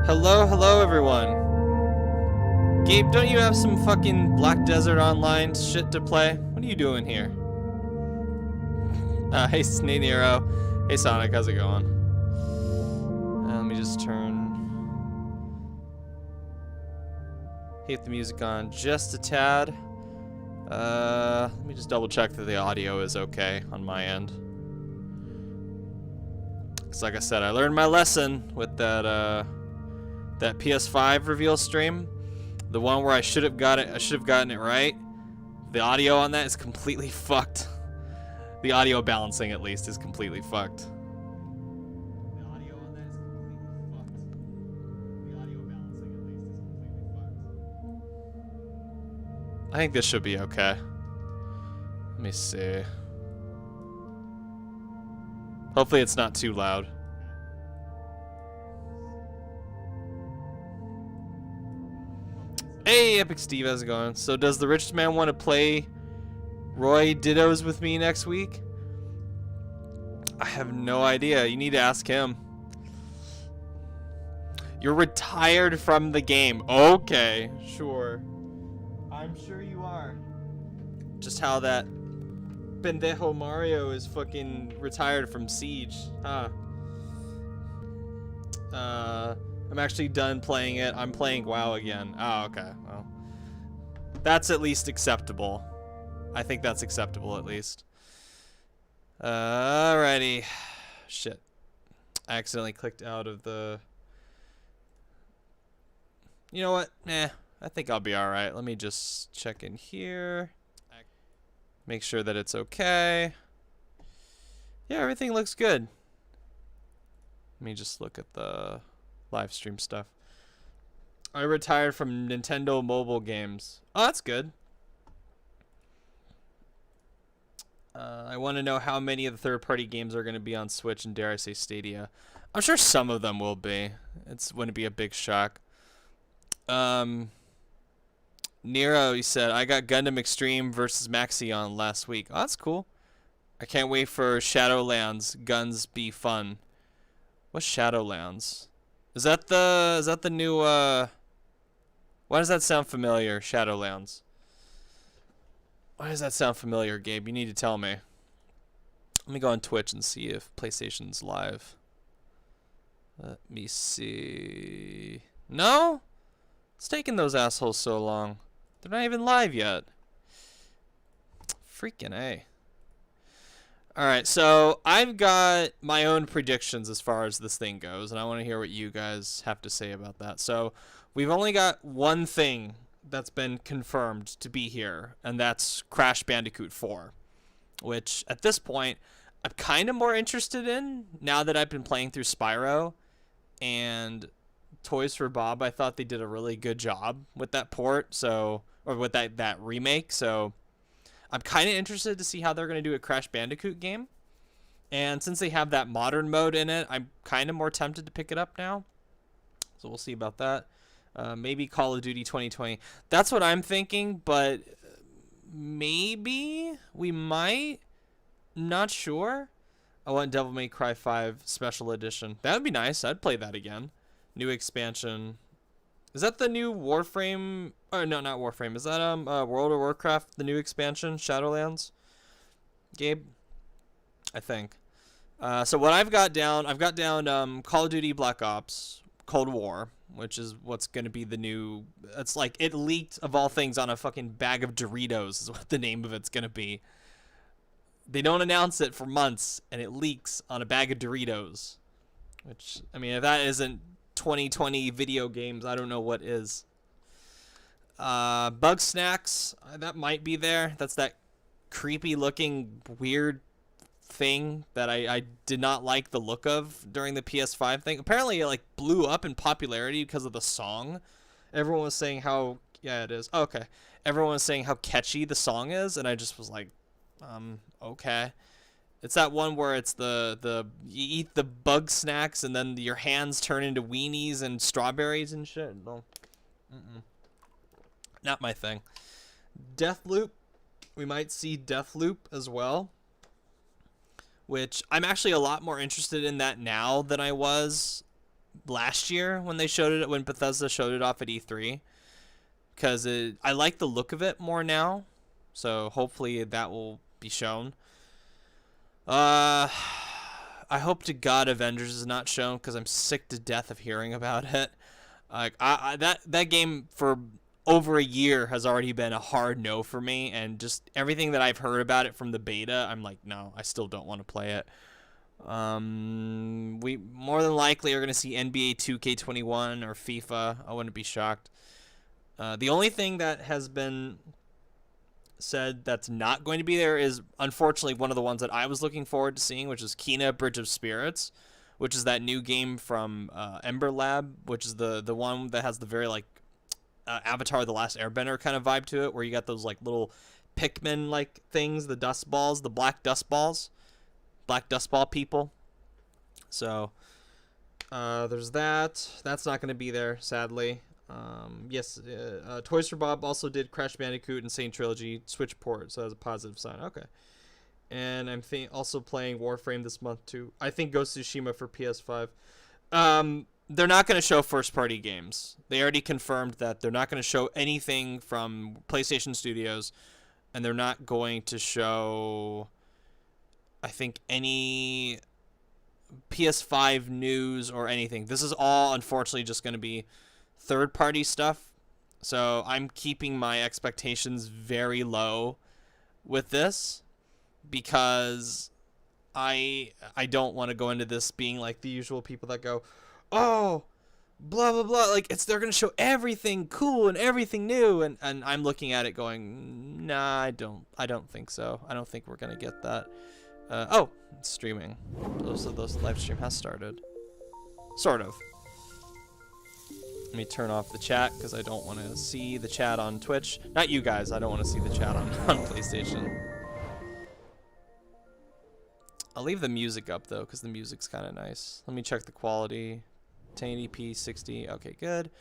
Hello everyone. Gabe, don't you have some fucking Black Desert Online shit to play? What are you doing here? Hey Snake Hey Sonic, how's it going? Let me just hit the music on just a tad. Let me just double check that the audio is okay on my end. Cause like I said, I learned my lesson with that PS5 reveal stream. The one where I should have gotten it right. The audio on that is completely fucked. The audio balancing, at least, is completely fucked. I think this should be okay. Let me see. Hopefully it's not too loud. Hey, Epic Steve, how's it going? So does the richest man want to play Roy Dittos with me next week? I have no idea. You need to ask him. You're retired from the game. Okay, sure. I'm sure you are. Just how that pendejo Mario is fucking retired from Siege, huh? I'm actually done playing it. I'm playing WoW again. Oh, okay. Well, that's at least acceptable. I think that's acceptable at least. Alrighty. Shit. I accidentally clicked out of the... You know what? I think I'll be alright. Let me just check in here. Make sure that it's okay. Yeah, everything looks good. Let me just look at the live stream stuff. I retired from Nintendo mobile games. Oh, that's good. I want to know how many of the third-party games are going to be on Switch and, dare I say, Stadia. I'm sure some of them will be. Wouldn't be a big shock. Nero, he said, I got Gundam Extreme versus Maxion last week. Oh, that's cool. I can't wait for Shadowlands. Guns be fun. What's Shadowlands? Is that the new, why does that sound familiar, Shadowlands? Why does that sound familiar, Gabe? You need to tell me. Let me go on Twitch and see if PlayStation's live. Let me see. No? It's taking those assholes so long. They're not even live yet. Freaking A. Alright, so I've got my own predictions as far as this thing goes, and I want to hear what you guys have to say about that. So, we've only got one thing that's been confirmed to be here, and that's Crash Bandicoot 4, which, at this point, I'm kind of more interested in, now that I've been playing through Spyro, and Toys for Bob. I thought they did a really good job with that port, or with that remake, so I'm kind of interested to see how they're going to do a Crash Bandicoot game. And since they have that modern mode in it, I'm kind of more tempted to pick it up now. So we'll see about that. Maybe Call of Duty 2020. That's what I'm thinking, but maybe we might. Not sure. I want Devil May Cry 5 Special Edition. That would be nice. I'd play that again. New expansion. Is that the new Warframe? Oh, no, not Warframe. Is that World of Warcraft, the new expansion, Shadowlands? Gabe? I think. So what I've got down Call of Duty Black Ops Cold War, which is what's going to be the new... It's like, it leaked, of all things, on a fucking bag of Doritos is what the name of it's going to be. They don't announce it for months, and it leaks on a bag of Doritos. Which, I mean, if that isn't 2020 video games, I don't know what is. Bug Snacks, that might be there. That's that creepy looking weird thing that I did not like the look of during the PS5 thing. Apparently it like blew up in popularity because of the song. Everyone was saying how, yeah, it is. Okay. Everyone was saying how catchy the song is, and I just was like, okay. It's that one where it's you eat the bug snacks and then your hands turn into weenies and strawberries and shit. No. Not my thing. Deathloop. We might see Deathloop as well. Which I'm actually a lot more interested in that now than I was last year when they showed it, when Bethesda showed it off at E3, because I like the look of it more now. So hopefully that will be shown. I hope to God Avengers is not shown because I'm sick to death of hearing about it. Like that game for over a year has already been a hard no for me, and just everything that I've heard about it from the beta, I'm like, no, I still don't want to play it. We more than likely are going to see NBA 2K21 or FIFA. I wouldn't be shocked. The only thing that has been said that's not going to be there is, unfortunately, one of the ones that I was looking forward to seeing, which is Kena Bridge of Spirits, which is that new game from Ember Lab, which is the one that has the very like Avatar: The Last Airbender kind of vibe to it, where you got those like little Pikmin like things, the dust balls, the black dust balls, black dust ball people. So there's that. That's not going to be there, sadly. Yes, Toys for Bob also did Crash Bandicoot and Saint Trilogy Switch port, so that's a positive sign. Okay. And I'm also playing Warframe this month too. I think Ghost of Tsushima for PS5. They're not going to show first-party games. They already confirmed that they're not going to show anything from PlayStation Studios, and they're not going to show, I think, any PS5 news or anything. This is all, unfortunately, just going to be third-party stuff. So I'm keeping my expectations very low with this, because I don't want to go into this being like the usual people that go, oh, blah blah blah, like they're gonna show everything cool and everything new, and I'm looking at it going, nah, I don't think so. I don't think we're gonna get that. Oh, it's streaming. Those live stream has started, sort of. Let me turn off the chat because I don't want to see the chat on Twitch. Not you guys. I don't want to see the chat on PlayStation. I'll leave the music up though, because the music's kind of nice. Let me check the quality. 1080p 60. Okay, good.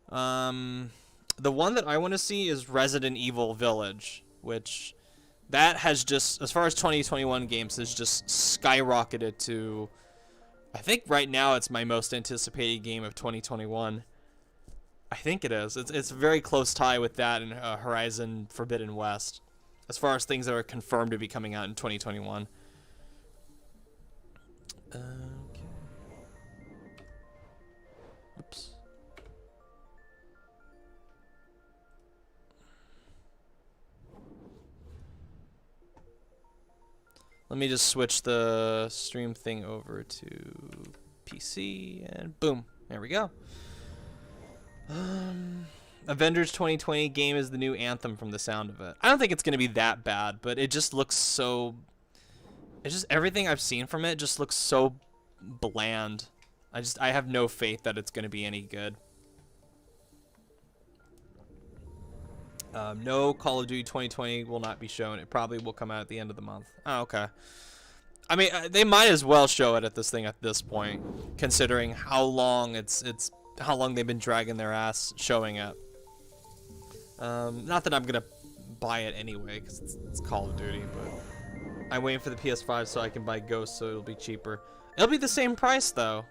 The one that I want to see is Resident Evil Village, which that has just, as far as 2021 games, has just skyrocketed to, I think right now it's my most anticipated game of 2021. I think it is. It's a very close tie with that and Horizon Forbidden West, as far as things that are confirmed to be coming out in 2021. Okay. Oops. Let me just switch the stream thing over to PC, and boom, there we go. Avengers 2020 game is the new Anthem from the sound of it. I don't think it's going to be that bad, but it just looks so... It's just, everything I've seen from it just looks so bland. I have no faith that it's going to be any good. No, Call of Duty 2020 will not be shown. It probably will come out at the end of the month. Oh, okay. I mean, they might as well show it at this point, considering how long how long they've been dragging their ass showing it. Not that I'm gonna buy it anyway, because it's Call of Duty, but I'm waiting for the PS5 so I can buy Ghost, so it'll be cheaper. It'll be the same price though.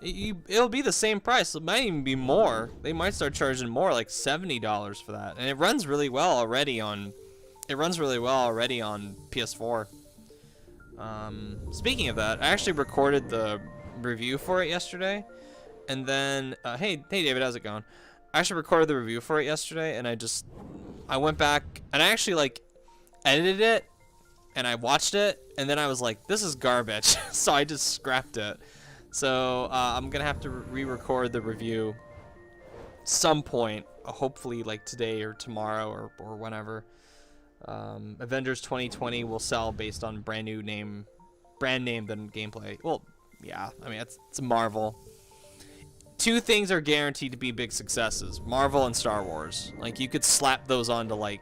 It'll be the same price. It might even be more. They might start charging more, like $70 for that. And it runs really well already on. It runs really well already on PS4. Speaking of that, I actually recorded the review for it yesterday, and then hey David, how's it going? I actually recorded the review for it yesterday, and I went back and I actually like edited it, and I watched it, and then I was like, this is garbage. So I just scrapped it. So I'm gonna have to re-record the review some point, hopefully like today or tomorrow or whenever. Avengers 2020 will sell based on brand name than gameplay. Well, yeah, I mean it's Marvel. Two things are guaranteed to be big successes: Marvel and Star Wars. Like, you could slap those onto like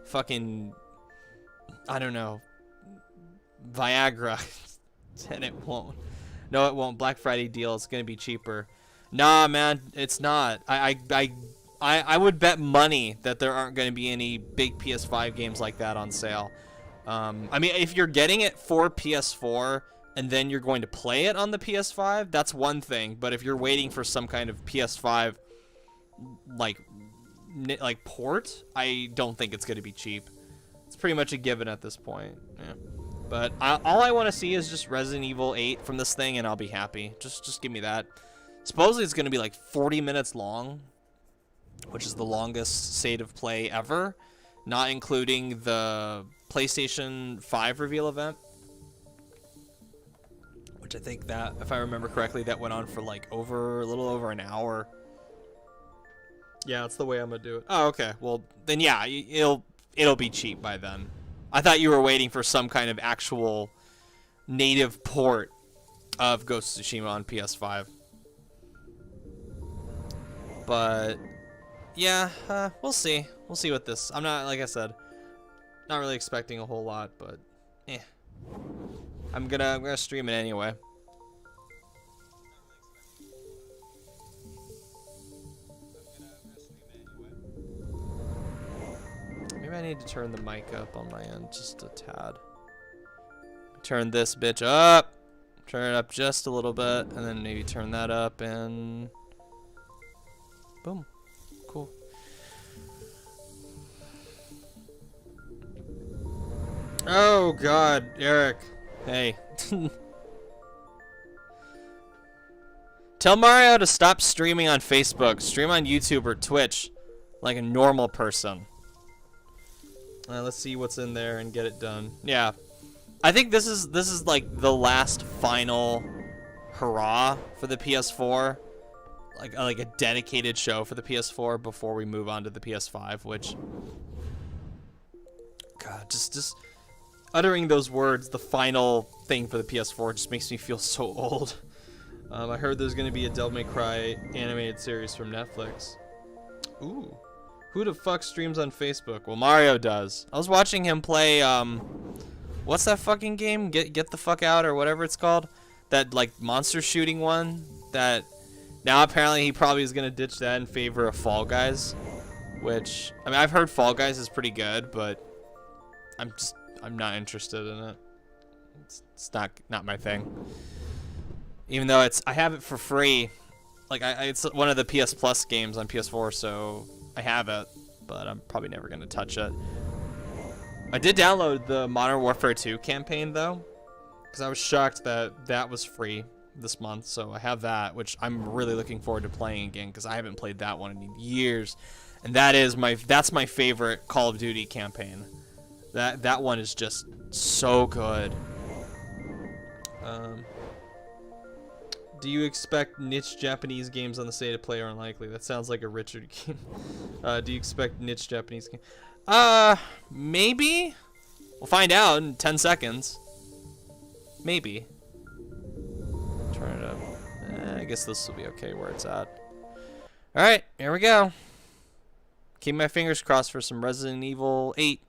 fucking, I don't know, Viagra, and it won't. No, it won't. Black Friday deal. It's gonna be cheaper. Nah, man, it's not. I would bet money that there aren't gonna be any big PS5 games like that on sale. I mean, if you're getting it for PS4 and then you're going to play it on the PS5, that's one thing. But if you're waiting for some kind of PS5 like port, I don't think it's going to be cheap. It's pretty much a given at this point. Yeah. But all I want to see is just Resident Evil 8 from this thing, and I'll be happy. Just give me that. Supposedly it's going to be like 40 minutes long, which is the longest state of play ever, not including the PlayStation 5 reveal event, which I think that, if I remember correctly, that went on for like a little over an hour. Yeah, that's the way I'm gonna do it. Oh, okay. Well, then yeah, it'll be cheap by then. I thought you were waiting for some kind of actual native port of Ghost of Tsushima on PS5. But yeah, we'll see. We'll see what this. I'm not, like I said, not really expecting a whole lot, but I'm gonna stream it anyway. Maybe I need to turn the mic up on my end just a tad. Turn this bitch up. Turn it up just a little bit, and then maybe turn that up, and boom. Cool. Oh God, Eric. Hey. Tell Mario to stop streaming on Facebook. Stream on YouTube or Twitch like a normal person. Let's see what's in there and get it done. Yeah. I think this is like the last final hurrah for the PS4. Like a dedicated show for the PS4 before we move on to the PS5, which, God, just uttering those words, the final thing for the PS4, just makes me feel so old. I heard there's gonna be a Devil May Cry animated series from Netflix. Ooh. Who the fuck streams on Facebook? Well, Mario does. I was watching him play, what's that fucking game? Get the fuck out, or whatever it's called. That, like, monster shooting one. That, now apparently he probably is gonna ditch that in favor of Fall Guys. Which, I mean, I've heard Fall Guys is pretty good, but I'm not interested in it. It's not my thing. Even though I have it for free. Like, it's one of the PS Plus games on PS4, so I have it, but I'm probably never going to touch it. I did download the Modern Warfare 2 campaign, though, because I was shocked that that was free this month, so I have that, which I'm really looking forward to playing again, because I haven't played that one in years, and that's my favorite Call of Duty campaign. That one is just so good. Do you expect niche Japanese games on the state of play are unlikely? That sounds like a Richard game. Do you expect niche Japanese games? Maybe. We'll find out in 10 seconds. Maybe. Turn it up. I guess this will be okay where it's at. Alright, here we go. Keep my fingers crossed for some Resident Evil 8.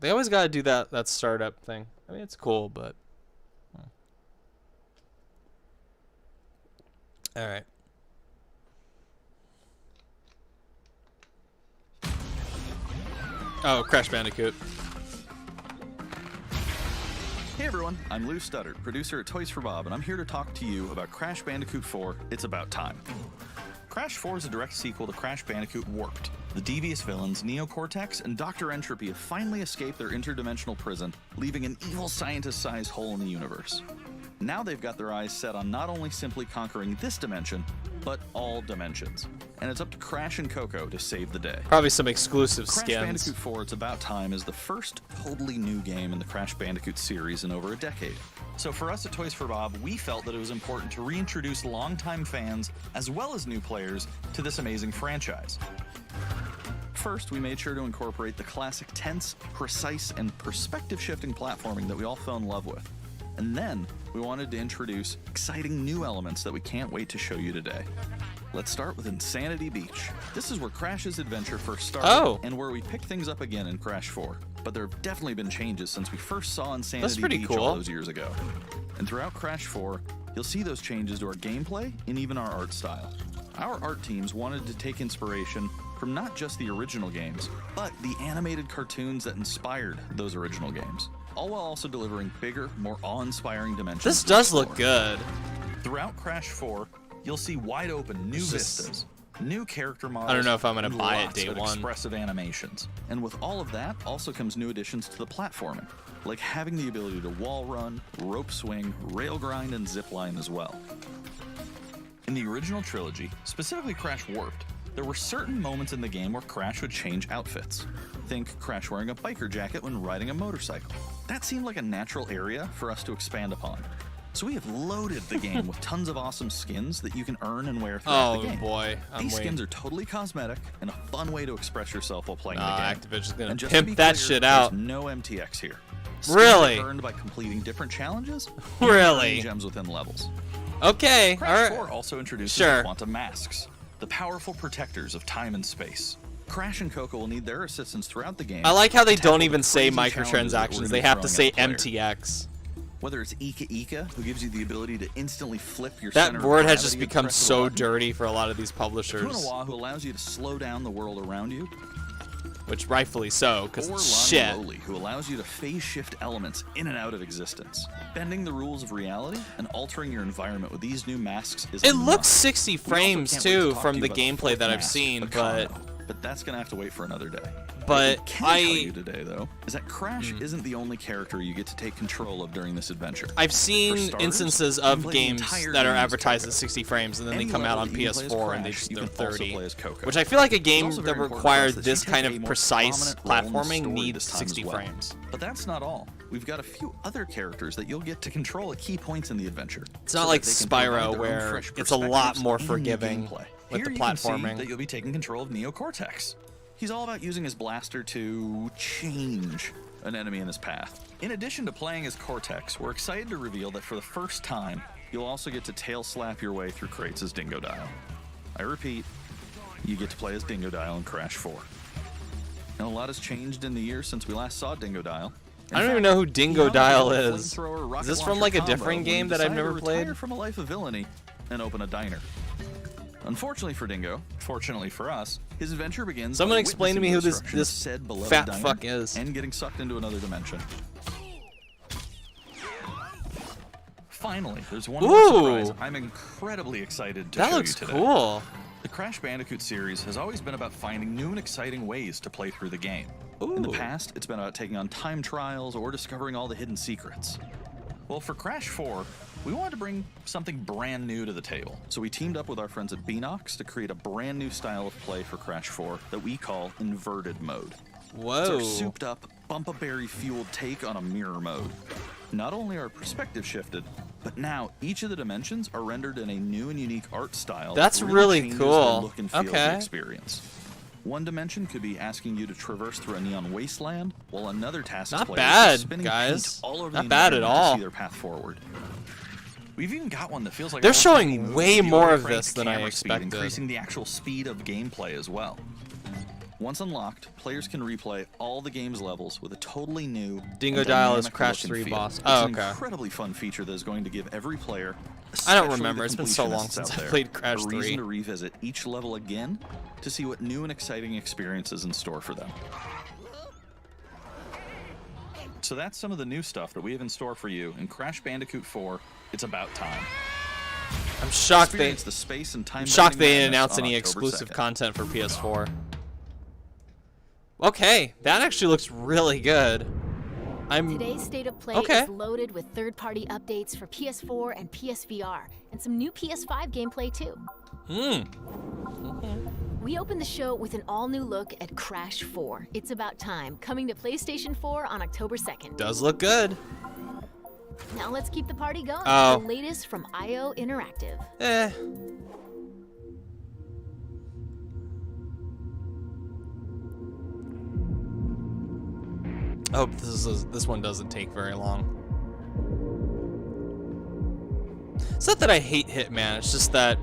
They always got to do that startup thing. I mean, it's cool, but all right. Oh, Crash Bandicoot. Hey everyone, I'm Lou Studdard, producer at Toys for Bob, and I'm here to talk to you about Crash Bandicoot 4, It's About Time. Crash 4 is a direct sequel to Crash Bandicoot Warped. The devious villains, Neo Cortex and Dr. Entropy, have finally escaped their interdimensional prison, leaving an evil scientist-sized hole in the universe. Now they've got their eyes set on not only simply conquering this dimension, but all dimensions. And it's up to Crash and Coco to save the day. Probably some exclusive Crash skins. Bandicoot 4 It's About Time is the first totally new game in the Crash Bandicoot series in over a decade. So for us at Toys for Bob, we felt that it was important to reintroduce longtime fans, as well as new players, to this amazing franchise. First, we made sure to incorporate the classic tense, precise, and perspective-shifting platforming that we all fell in love with. And then, we wanted to introduce exciting new elements that we can't wait to show you today. Let's start with Insanity Beach. This is where Crash's adventure first started, and where we picked things up again in Crash 4. But there have definitely been changes since we first saw Insanity Beach all those years ago. And throughout Crash 4, you'll see those changes to our gameplay and even our art style. Our art teams wanted to take inspiration from not just the original games, but the animated cartoons that inspired those original games, all while also delivering bigger, more awe-inspiring dimensions. This to does look explore. good. Throughout Crash 4, you'll see wide-open new vistas, new character models. I don't know if I'm gonna and buy it lots day of one. expressive animations. And with all of that, also comes new additions to the platforming, like having the ability to wall run, rope swing, rail grind, and zip line as well. In the original trilogy, specifically Crash Warped, there were certain moments in the game where Crash would change outfits. Think Crash wearing a biker jacket when riding a motorcycle. That seemed like a natural area for us to expand upon. So we have loaded the game with tons of awesome skins that you can earn and wear throughout Oh the game. boy, These skins are totally cosmetic and a fun way to express yourself while playing the game. Activision's gonna And just to pimp be that clear, shit there's out. no MTX here. Skins Really? are earned by completing different challenges. Really? And gems within levels. Okay, Crash all 4 right. also introduces Sure. the quantum masks, the powerful protectors of time and space. Crash and Coco will need their assistance throughout the game. I like how they to tackle don't the even say crazy challenges that we're microtransactions. gonna They be have to throwing say at the player. MTX. Whether it's Ika Ika, who gives you the ability to instantly flip your That center of word has gravity just at the become press of a so button. dirty for a lot of these publishers, Kunawa, who allows you to slow down the world around you. which rightfully so, because Or it's Lani shit. Loli, who allows you to phase shift elements in and out of existence. Bending the rules of reality and altering your environment with these new masks is It a looks must. 60 We also frames can't wait to too talk from to the you about gameplay fourth that I've mask, seen, Akano, but that's gonna have to wait for another day. but What we can tell you today, though, is that Crash isn't the only character you get to take control of during this adventure. I've seen For starters, instances you can of play the games entire that are game as advertised Coco. at 60 frames and then they Any come out level on that you can play as PS4 and Crash, you they're can also 30, play as Coco. which I feel like a It's game also that very important for requires us that this you kind take a of more precise prominent role in the platforming story needs this time 60 as well. frames. But that's not all. We've got a few other characters that you'll get to control at key points in the adventure. It's not like Spyro where it's a lot more forgiving with the Here you can see platforming. that you'll be taking control of Neo Cortex. He's all about using his blaster to change an enemy in his path. In addition to playing as Cortex, we're excited to reveal that for the first time, you'll also get to tail slap your way through crates as Dingo Dial. I repeat, you get to play as Dingo Dial in Crash 4. Now, a lot has changed in the years since we last saw Dingo Dial. I don't even know who Dingo Dial is. Is this from like a different game that I've never played? From a life of villainy and open a diner. Unfortunately for Dingo, fortunately for us, his adventure begins. Someone by explain to me witnessing who the destruction of this said beloved fat diner fuck is. and getting sucked into another dimension. Finally, there's one more Ooh. surprise I'm incredibly excited to That show looks you today. cool. The Crash Bandicoot series has always been about finding new and exciting ways to play through the game. In the Ooh. past, it's been about taking on time trials or discovering all the hidden secrets. Well, for Crash 4, we wanted to bring something brand new to the table. So we teamed up with our friends at Beanox to create a brand new style of play for Crash 4 that we call Inverted Mode. It's Whoa. our souped up, bumpa-berry fueled take on a mirror mode. Not only are perspectives shifted, but now each of the dimensions are rendered in a new and unique art style. That's that really changes cool. The look and feel of Okay. the experience. One dimension could be asking you to traverse through a neon wasteland, while another task Not players bad, with spinning guys. paint all over Not the bad at environment to all. see their path forward. We've even got one that feels like They're a little showing tiny movie way with more a of cranked this than I camera speed, expected. increasing the actual speed of gameplay as well. Once unlocked, players can replay all the game's levels with a totally new Dingo and Dial is dynamic Crash look and 3 feel. boss. It's Oh, an okay. incredibly fun feature that is going to give every player, I don't especially remember. the It's been so long completionists since out I there, played Crash a 3. reason to revisit each level again to see what new and exciting experiences in store for them. So that's some of the new stuff that we have in store for you in Crash Bandicoot 4. It's about time. I'm shocked they Experience the space and time shocked bending they didn't madness announce on any October exclusive 2nd. content for PS4. Okay, that actually looks really good. Today's State of Play Okay. is loaded with third-party updates for PS4 and PSVR, and some new PS5 gameplay too. We opened the show with an all-new look at Crash 4. It's About Time, coming to PlayStation 4 on October 2nd. Does look good. Now let's keep the party going. Oh. The latest from IO Interactive. Eh. I hope this one doesn't take very long. It's not that I hate Hitman, it's just that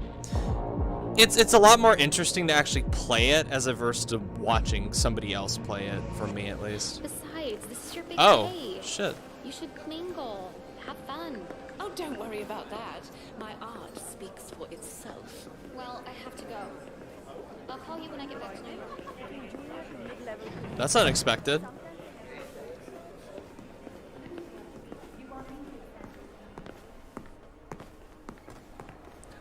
it's a lot more interesting to actually play it as opposed to watching somebody else play it, for me at least. Besides, this is your big Oh, day. shit. You should mingle, have fun. Oh, don't worry about that. My art speaks for itself. Well, I have to call you when I get back tonight. That's unexpected.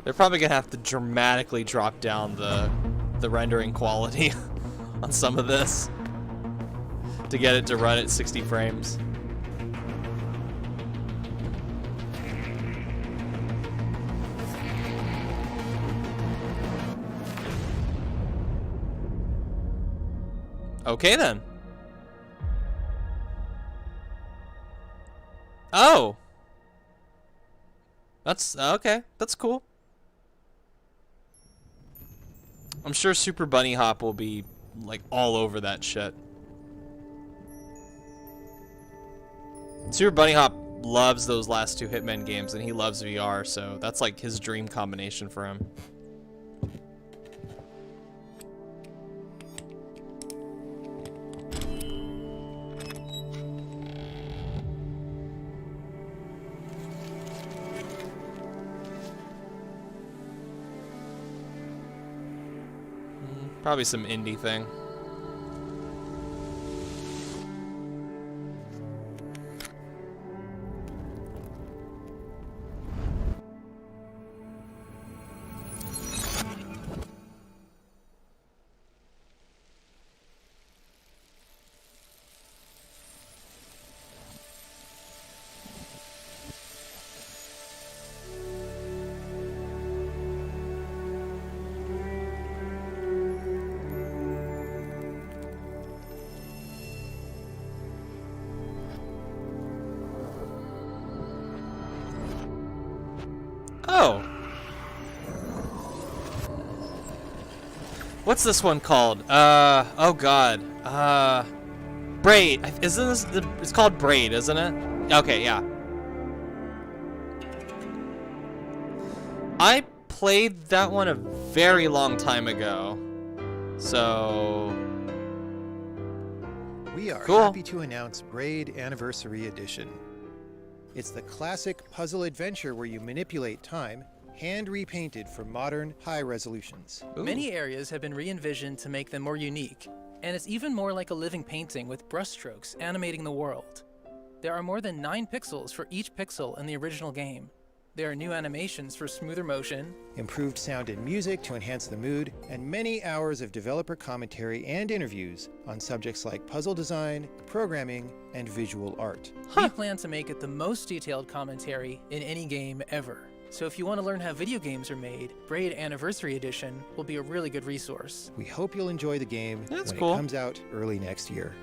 They're probably gonna have to dramatically drop down the rendering quality on some of this to get it to run at 60 frames. Okay then. Oh. That's okay. That's cool. I'm sure Super Bunny Hop will be like all over that shit. Super Bunny Hop loves those last two Hitman games and he loves VR, so that's like his dream combination for him. Probably some indie thing. Oh. What's this one called? Oh god. Braid. Isn't this it's called Braid, isn't it? Okay, yeah. I played that one a very long time ago. So We are cool. happy to announce Braid Anniversary Edition. It's the classic puzzle adventure where you manipulate time, hand repainted for modern, high resolutions. Ooh. Many areas have been re-envisioned to make them more unique, and it's even more like a living painting with brushstrokes animating the world. There are more than 9 pixels for each pixel in the original game. There are new animations for smoother motion, Improved sound and music to enhance the mood, and many hours of developer commentary and interviews on subjects like puzzle design, programming, and visual art. We plan to make it the most detailed commentary in any game ever. So if you want to learn how video games are made, Braid Anniversary Edition will be a really good resource. We hope you'll enjoy the game That's when cool. it comes out early next year.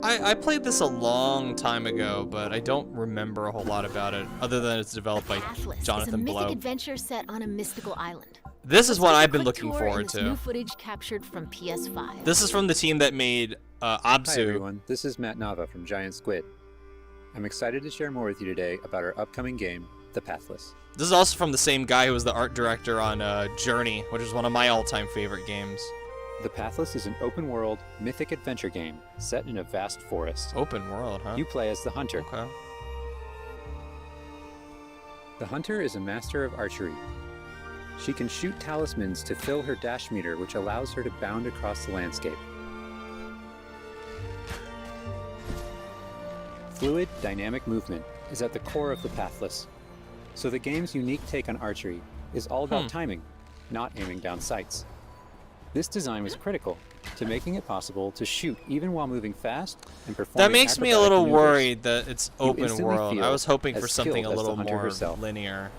I played this a long time ago, but I don't remember a whole lot about it, other than it's developed by Pathless is a Jonathan mythic Blow. adventure set on a mystical island. This is Let's what take a I've been quick looking tour in forward this to. New footage captured from PS5. This is from the team that made Hi Abzu. everyone, this is Matt Nava from Giant Squid. I'm excited to share more with you today about our upcoming game, The Pathless. This is also from the same guy who was the art director on Journey, which is one of my all-time favorite games. The Pathless is an open-world, mythic adventure game set in a vast forest. Open world, huh? You play as the Hunter. Okay. The Hunter is a master of archery. She can shoot talismans to fill her dash meter, which allows her to bound across the landscape. Fluid, dynamic movement is at the core of the Pathless. So the game's unique take on archery is all about timing, not aiming down sights. This design was critical to making it possible to shoot even while moving fast and performing That makes me a acrobatic little maneuvers. worried that it's You open instantly world. I feel was hoping for as something a skilled as the little hunter more herself. linear.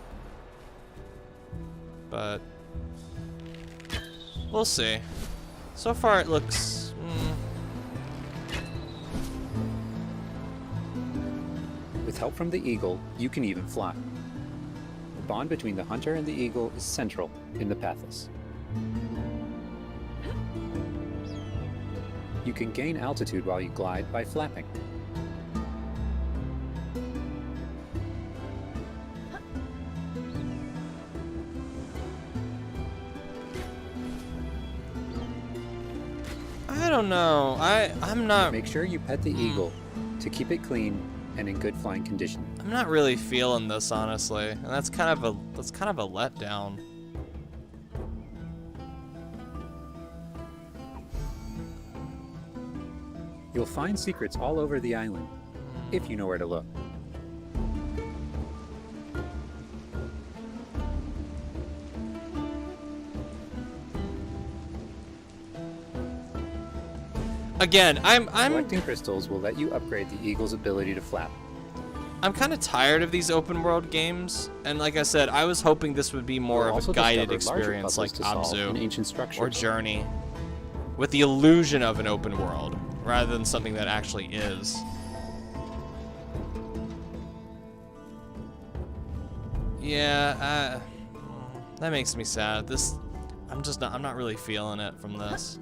But we'll see. So far it looks With help from the eagle, you can even fly. The bond between the hunter and the eagle is central in the Pathless. You can gain altitude while you glide by flapping. I don't know. I'm not Make sure you pet the eagle to keep it clean and in good flying condition. I'm not really feeling this, honestly, and that's kind of a letdown. You'll find secrets all over the island, if you know where to look. Again, I'm Collecting crystals will let you upgrade the eagle's ability to flap. I'm kind of tired of these open world games, and like I said, I was hoping this would be more You'll of also a guided discover larger experience puzzles like to solve in Abzu ancient structures. or Journey, with the illusion of an open world, rather than something that actually is. Yeah, that makes me sad. I'm not really feeling it from this.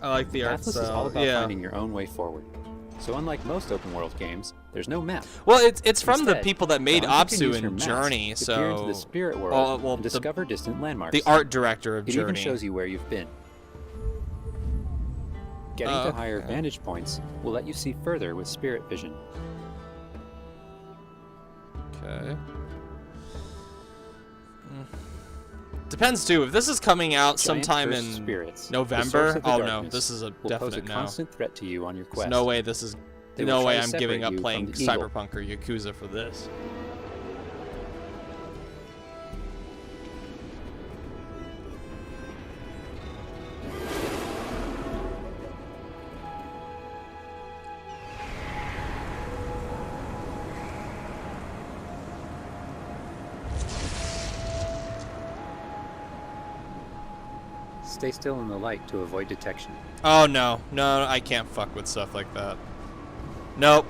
I like the art Pathless style. is all about yeah. finding your own way forward. So unlike most open world games, there's no map. Well, it's from the Instead, people that made Donphan can use Abzu her and mask Journey, to peer into so the spirit world well, and discover distant landmarks. the art director of It Journey. even shows you where you've been. Getting to higher vantage points will let you see further with spirit vision. Okay. Depends too. If this is coming out Giant sometime cursed in spirits, the November, source of the oh no, darkness, this is a will pose a definite no. constant threat to you on your quest. There's no way this is. They will No try way to I'm giving separate up you playing from the eagle. Cyberpunk or Yakuza for this. Stay still in the light to avoid detection. Oh no, no, I can't fuck with stuff like that. Nope.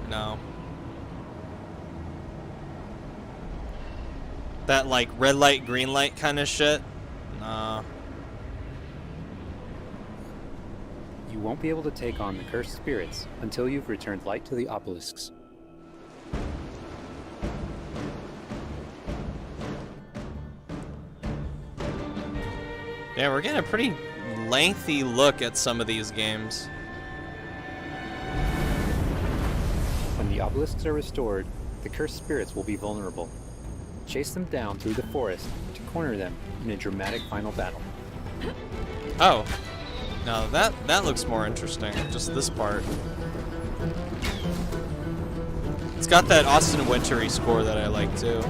No. That like red light, green light kind of shit. Nah. You won't be able to take on the cursed spirits until you've returned light to the obelisks. Yeah, we're getting a pretty lengthy look at some of these games. When the obelisks are restored, the cursed spirits will be vulnerable. Chase them down through the forest to corner them in a dramatic final battle. Oh. No, that looks more interesting. Just this part. It's got that Austin Wintory score that I like too.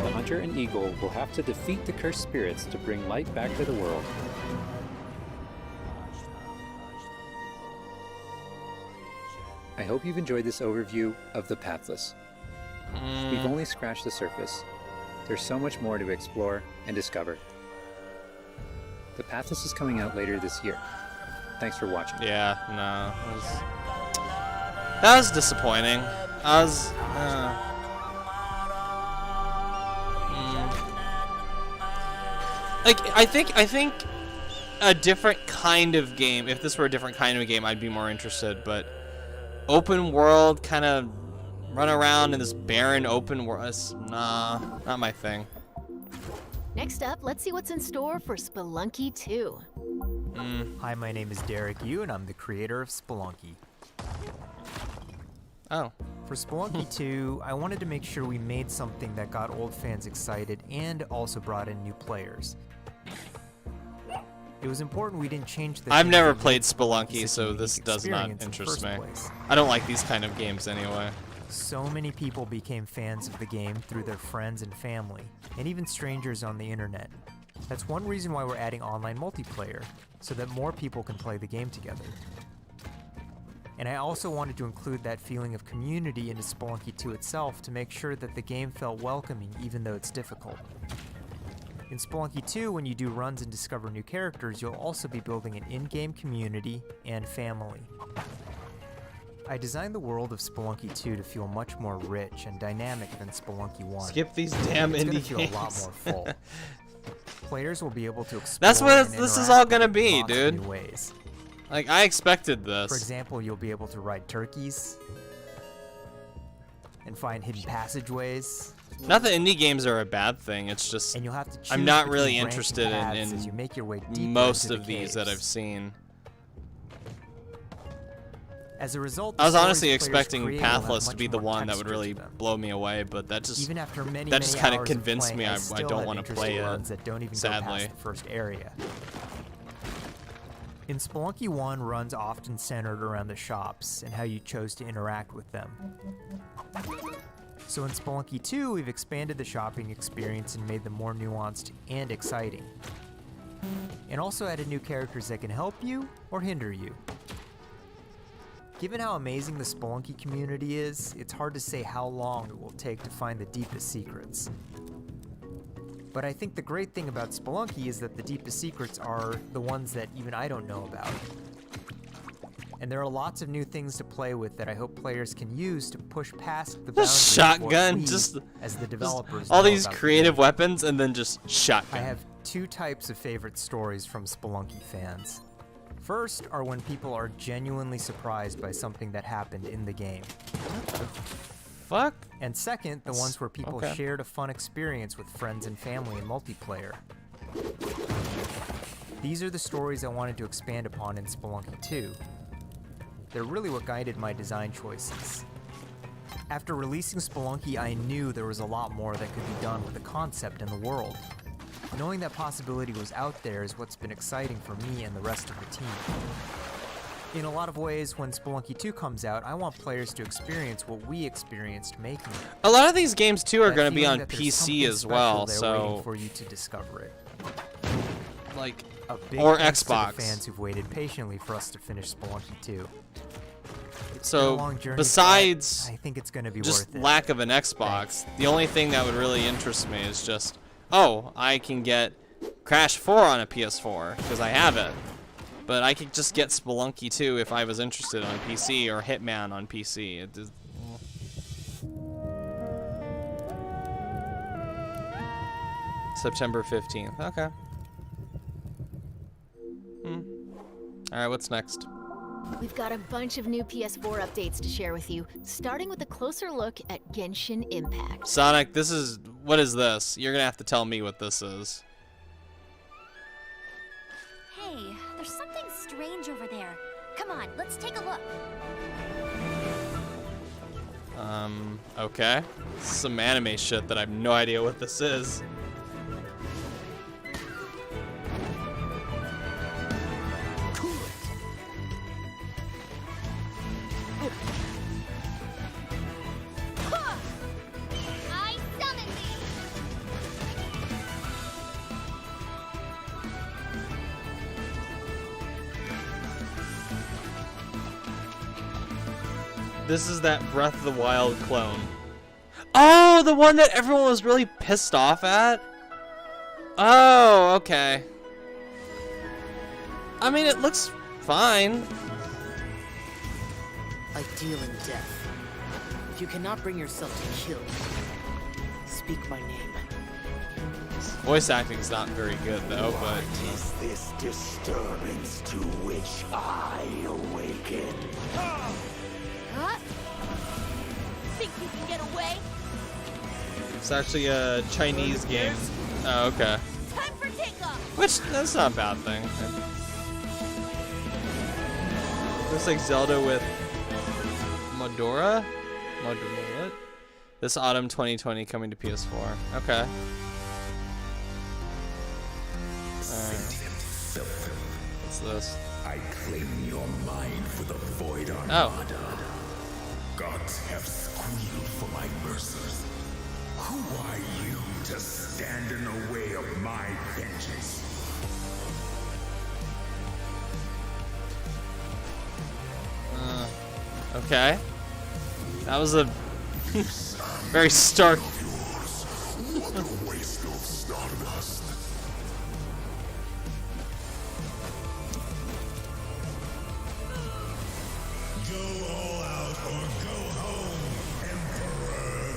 The hunter and eagle will have to defeat the cursed spirits to bring light back to the world. I hope you've enjoyed this overview of The Pathless. We've only scratched the surface. There's so much more to explore and discover. The Pathless is coming out later this year. Thanks for watching. Yeah, no. That was disappointing. I was like I think a different kind of game, if this were a different kind of game, I'd be more interested, but open world kind of run around in this barren open world, nah, not my thing. Next up, let's see what's in store for Spelunky 2. Hi, my name is Derek Yu, and I'm the creator of Spelunky. Oh. For Spelunky 2, I wanted to make sure we made something that got old fans excited and also brought in new players. It was important we didn't change the I've things never that played made Spelunky, music so a this unique does not experience in the interest first me. place. I don't like these kind of games anyway. So many people became fans of the game through their friends and family, and even strangers on the internet. That's one reason why we're adding online multiplayer, so that more people can play the game together. And I also wanted to include that feeling of community into Spelunky 2 itself to make sure that the game felt welcoming even though it's difficult. In Spelunky 2, when you do runs and discover new characters, you'll also be building an in-game community and family. I designed the world of Spelunky 2 to feel much more rich and dynamic than Spelunky 1. Skip these damn It's indie gonna feel games. a lot more full. Players will be able to explore That's what and this is interact all gonna in be, lots of dude. new ways. Like, I expected this. For example, you'll be able to ride turkeys and find hidden passageways. Not that indie games are a bad thing. It's just And you'll have to choose I'm not between really branching interested paths in as you make your way deeper most into of the these that I've caves. seen. As a result, I was the stories honestly players expecting create will have Pathless to much be the more one that would texture really to them. blow me away, but that just Even after many, that just many kind of hours convinced playing, me I still don't have want to play interesting it. runs that don't even go Sadly. past the first area. In Spelunky 1, runs often centered around the shops and how you chose to interact with them. So in Spelunky 2, we've expanded the shopping experience and made them more nuanced and exciting. And also added new characters that can help you or hinder you. Given how amazing the Spelunky community is, it's hard to say how long it will take to find the deepest secrets. But I think the great thing about Spelunky is that the deepest secrets are the ones that even I don't know about. And there are lots of new things to play with that I hope players can use to push past the boundaries of Shotgun, what we, just as the developers, all know these about the creative game. weapons and then just I shotgun. have two types of favorite stories from Spelunky fans. First are when people are genuinely surprised by something that happened in the game. Fuck. And second, the ones where people okay. shared a fun experience with friends and family in multiplayer. These are the stories I wanted to expand upon in Spelunky 2. They're really what guided my design choices. After releasing Spelunky, I knew there was a lot more that could be done with the concept and the world. Knowing that possibility was out there is what's been exciting for me and the rest of the team. In a lot of ways, when Spelunky 2 comes out, I want players to experience what we experienced making it. A lot of these games too are That going to be feeling on that there's PC something as special well, there so waiting for you to discover it. like A big or thanks to Xbox. the fans who've waited patiently for us to finish Spelunky 2. It's So, been a long journey, besides but I think it's going to be just worth it. lack of an Xbox, the only thing that would really interest me is just, oh, I can get Crash 4 on a PS4 because I have it. But I could just get Spelunky 2 if I was interested on PC, or Hitman on PC. It is, September 15th. Okay. Alright, what's next? We've got a bunch of new PS4 updates to share with you, starting with a closer look at Genshin Impact. Sonic, what is this? You're gonna have to tell me what this is. Hey, there's something strange over there. Come on, let's take a look. Okay. Some anime shit that I have no idea what this is. I summon thee! This is that Breath of the Wild clone. Oh, the one that everyone was really pissed off at? Oh, okay. I mean, it looks fine. I deal in death. If you cannot bring yourself to kill, speak my name. Voice acting is not very good, though, but... Is this disturbance to which I awaken? Huh? Think you can get away? It's actually a Chinese game. Oh, okay. Time for takeoff! Which, that's not a bad thing. Looks like Zelda with Madora? What? This autumn 2020 coming to PS4. Okay. What's this? I claim your mind for the Void Armada. Oh. Gods have squealed for my mercies. Who are you to stand in the way of my vengeance? Okay. That was a very stark. What a waste of stardust. Go all out or go home, Emperor.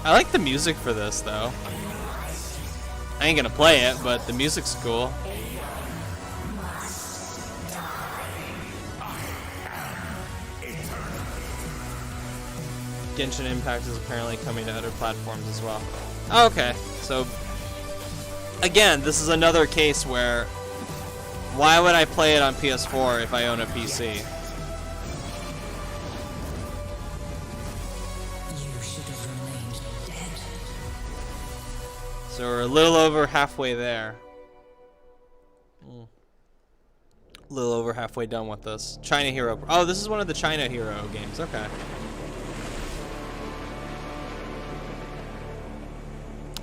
I like the music for this though. I ain't gonna play it, but the music's cool. Genshin Impact is apparently coming to other platforms as well. Oh, okay, so again, this is another case where why would I play it on PS4 if I own a PC? You should have remained dead. So we're a little over halfway there. A little over halfway done with this. China Hero. Oh, this is one of the China Hero games. Okay.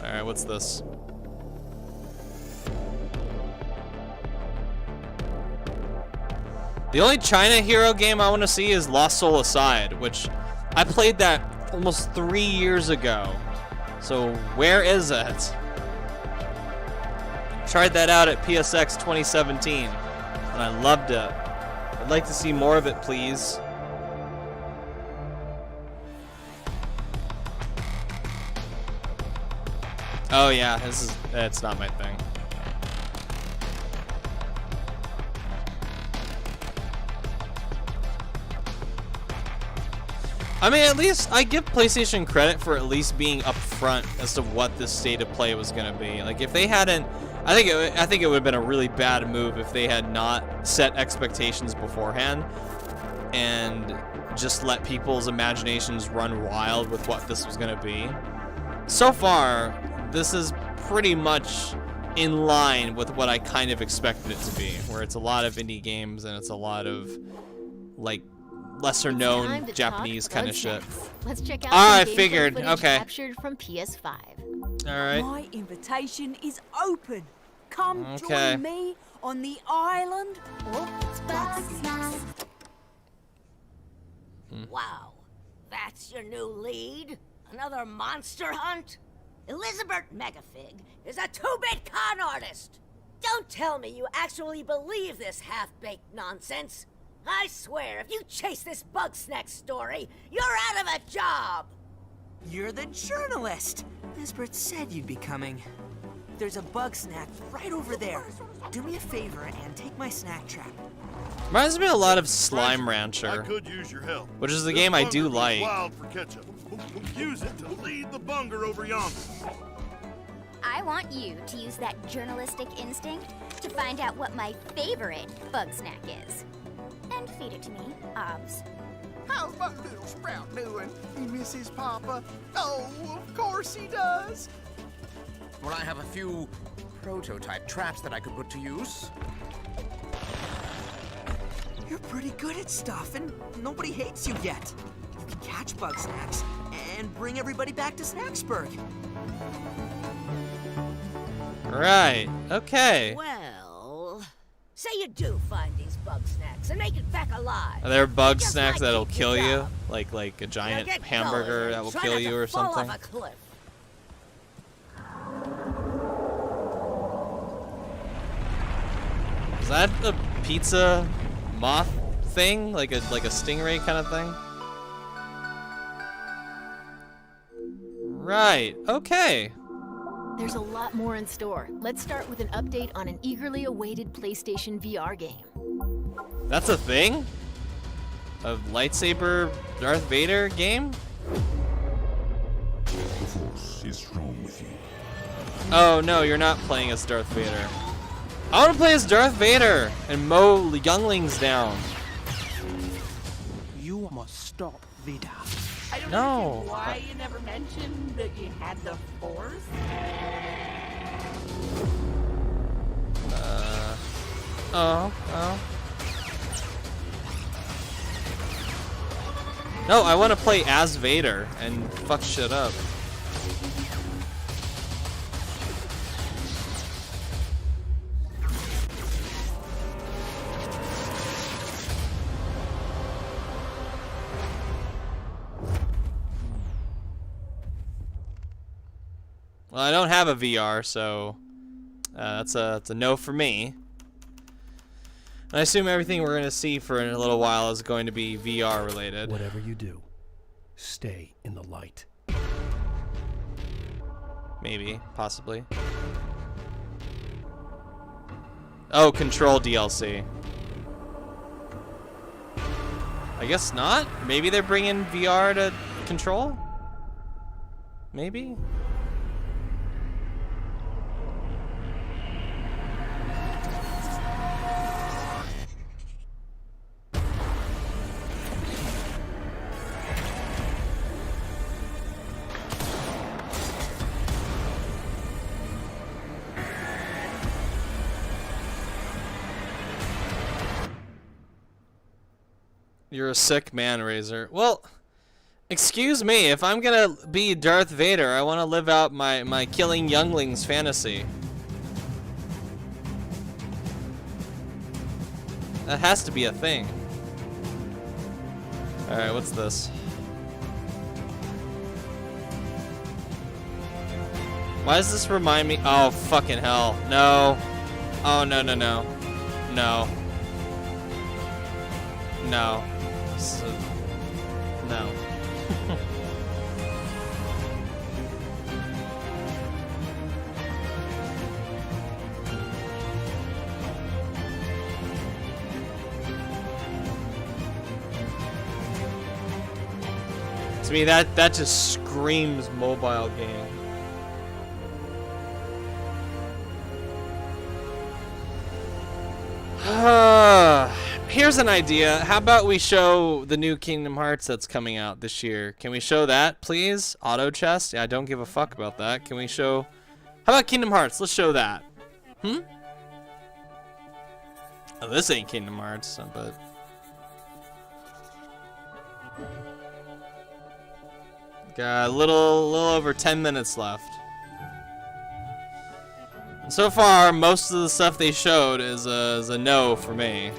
Alright, what's this? The only China Hero game I want to see is Lost Soul Aside, which I played that almost 3 years ago. So where is it? Tried that out at PSX 2017, and I loved it. I'd like to see more of it, please. Oh yeah, that's not my thing. I mean, at least I give PlayStation credit for at least being upfront as to what this state of play was gonna be. Like, if they hadn't, I think it would have been a really bad move if they had not set expectations beforehand and just let people's imaginations run wild with what this was gonna be. So far, this is pretty much in line with what I kind of expected it to be, where it's a lot of indie games and it's a lot of like lesser known Japanese kind of shit. Let's check out I some gameplay figured. footage Okay. captured from PS5. All right. My invitation is open. Come Okay. join me on the island of Bugsnax. Wow, that's your new lead? Another monster hunt? Elizabeth Megafig is a two-bit con artist. Don't tell me you actually believe this half-baked nonsense. I swear, if you chase this Bugsnax story, you're out of a job. You're the journalist. Lisbeth said you'd be coming. There's a bug snack right over there. Do me a favor and take my snack trap. Reminds me a lot of Slime Rancher, I could use your help. which is the This game I do bunger goes like. Wild for ketchup. Use it to lead the bunger over yonder. I want you to use that journalistic instinct to find out what my favorite bug snack is. And feed it to me, Obs. How's my little sprout doing? He misses Papa? Oh, of course he does. Well, I have a few prototype traps that I could put to use. You're pretty good at stuff, and nobody hates you yet. You can catch bug snacks and bring everybody back to Snacksburg. Right. Okay. Well, say you do find these bug snacks and make it back alive. Are there bug Just snacks might that'll keep kill you you? down. Like a Now giant get hamburger going that and will try kill not you to or fall something? off a cliff. Is that a pizza moth thing? Like a stingray kind of thing? Right. Okay. There's a lot more in store. Let's start with an update on an eagerly awaited PlayStation VR game. That's a thing? A lightsaber Darth Vader game? The Force is strong with you. Oh no, you're not playing as Darth Vader. I want to play as Darth Vader and mow younglings down. You must stop Vida. I don't No. understand why you never mentioned that you had the Force. Oh. No, I want to play as Vader and fuck shit up. Well, I don't have a VR, so that's a no for me. And I assume everything we're gonna see for a little while is going to be VR related. Whatever you do, stay in the light. Maybe, possibly. Oh, Control DLC. I guess not. Maybe they're bringing VR to Control? Maybe? You're a sick man, Razor. Well, excuse me, if I'm gonna be Darth Vader, I want to live out my killing younglings fantasy. That has to be a thing. Alright, what's this? Why does this remind me? Oh, fucking hell. No. Oh, no. No. No. So, no. To me, that just screams mobile game. Here's an idea. How about we show the new Kingdom Hearts that's coming out this year? Can we show that, please? Auto chest? Yeah, I don't give a fuck about that. Can we show... How about Kingdom Hearts? Let's show that. Oh, this ain't Kingdom Hearts, but... Got a little over 10 minutes left. So far, most of the stuff they showed is a no for me.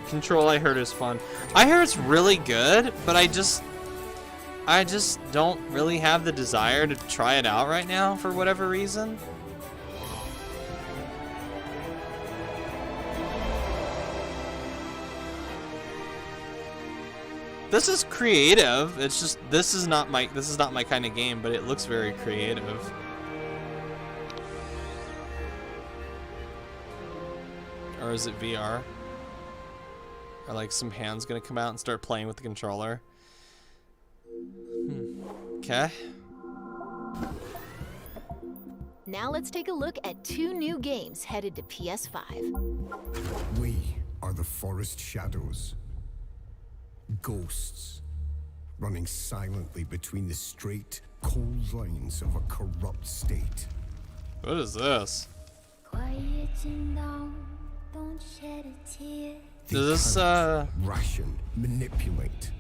Control, I heard, is fun. I heard it's really good, but I just don't really have the desire to try it out right now for whatever reason. This is creative. It's just this is not my kind of game, but it looks very creative. Or is it VR? Are like some hands gonna come out and start playing with the controller? Okay. Now let's take a look at 2 new games headed to PS5. We are the forest shadows. Ghosts, running silently between the straight, cold lines of a corrupt state. What is this? Is this ration, manipulate.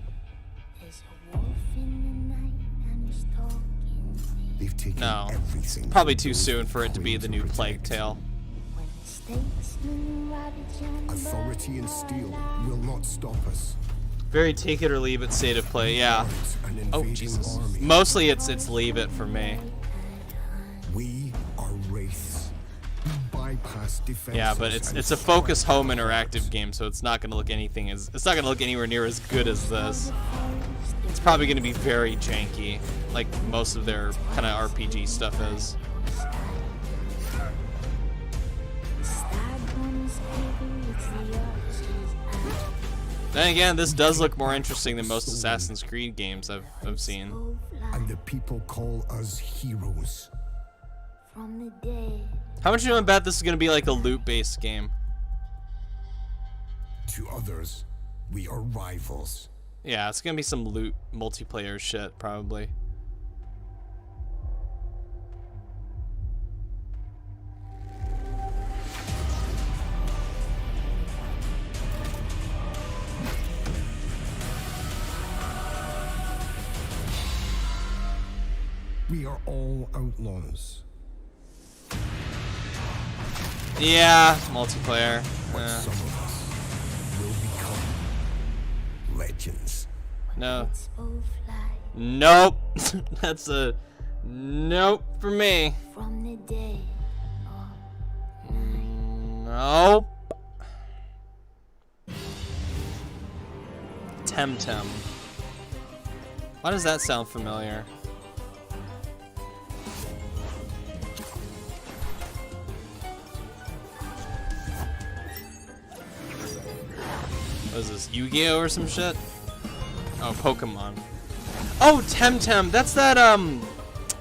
They've taken everything. It's probably too soon for it to be the new Plague Tale. Authority and steel will not stop us. Very take it or leave it state of play, yeah. Oh Jesus. Mostly it's leave it for me. We are wraiths. Bypass defense. Yeah, but it's a focus home interactive game, so it's not gonna look anywhere near as good as this. It's probably gonna be very janky, like most of their kind of RPG stuff is. Then again, this does look more interesting than most Assassin's Creed games I've seen. And the people call us heroes. From the dead. How much do you bet this is gonna be like a loot-based game? To others, we are rivals. Yeah, it's gonna be some loot multiplayer shit, probably. We are all outlaws. Yeah, multiplayer. But some of us will become legends. No. Nope. That's a nope for me. From the dead. Nope. Temtem. Why does that sound familiar? What is this, Yu-Gi-Oh or some shit? Oh, Pokemon. Oh, Temtem. That's that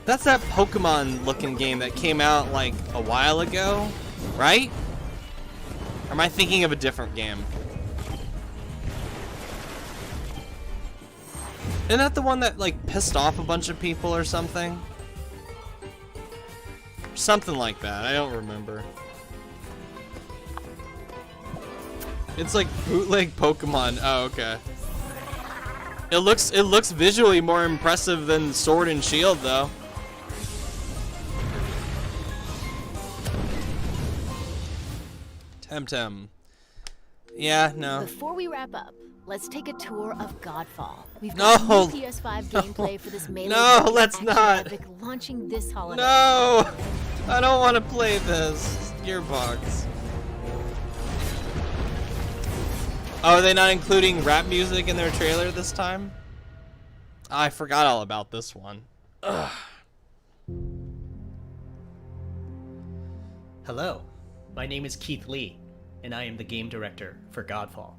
Pokemon looking game that came out like a while ago, right? Or am I thinking of a different game? Isn't that the one that like pissed off a bunch of people or something? Something like that. I don't remember. It's like bootleg Pokemon. Oh, okay. It looks visually more impressive than Sword and Shield, though. Temtem. Yeah, no. Before we wrap up, let's take a tour of Godfall. We've No. got new PS5 gameplay for this melee No, let's action not. epic launching this holiday. No! I don't want to play this. Gearbox. Oh, are they not including rap music in their trailer this time? Oh, I forgot all about this one. Ugh. Hello, my name is Keith Lee, and I am the game director for Godfall.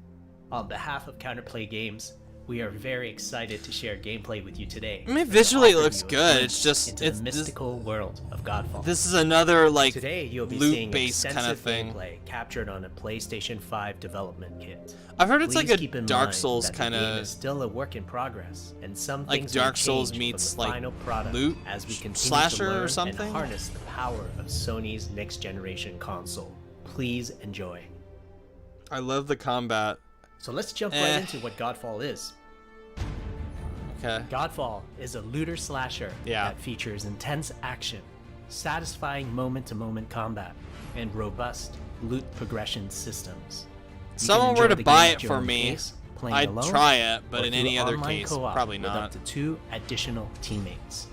On behalf of Counterplay Games, we are very excited to share gameplay with you today. I mean, visually it looks good. It's just into the mystical world of Godfall. This is another like today you'll be seeing loot-based kind of extensive thing. gameplay captured on a PlayStation 5 development kit. I've heard it's Please like a keep in Dark mind Souls that the kind game of is still a work in progress, and some like things Dark may Souls change meets from the like final product loot as we continue slasher to learn or something. and harness the power of Sony's next generation console. Please enjoy. I love the combat. So let's jump right into what Godfall is. Okay. Godfall is a looter slasher that features intense action, satisfying moment-to-moment combat, and robust loot progression systems. If someone were to buy it for me, I'd try it, but in any other case, probably not. Up to 2 additional teammates.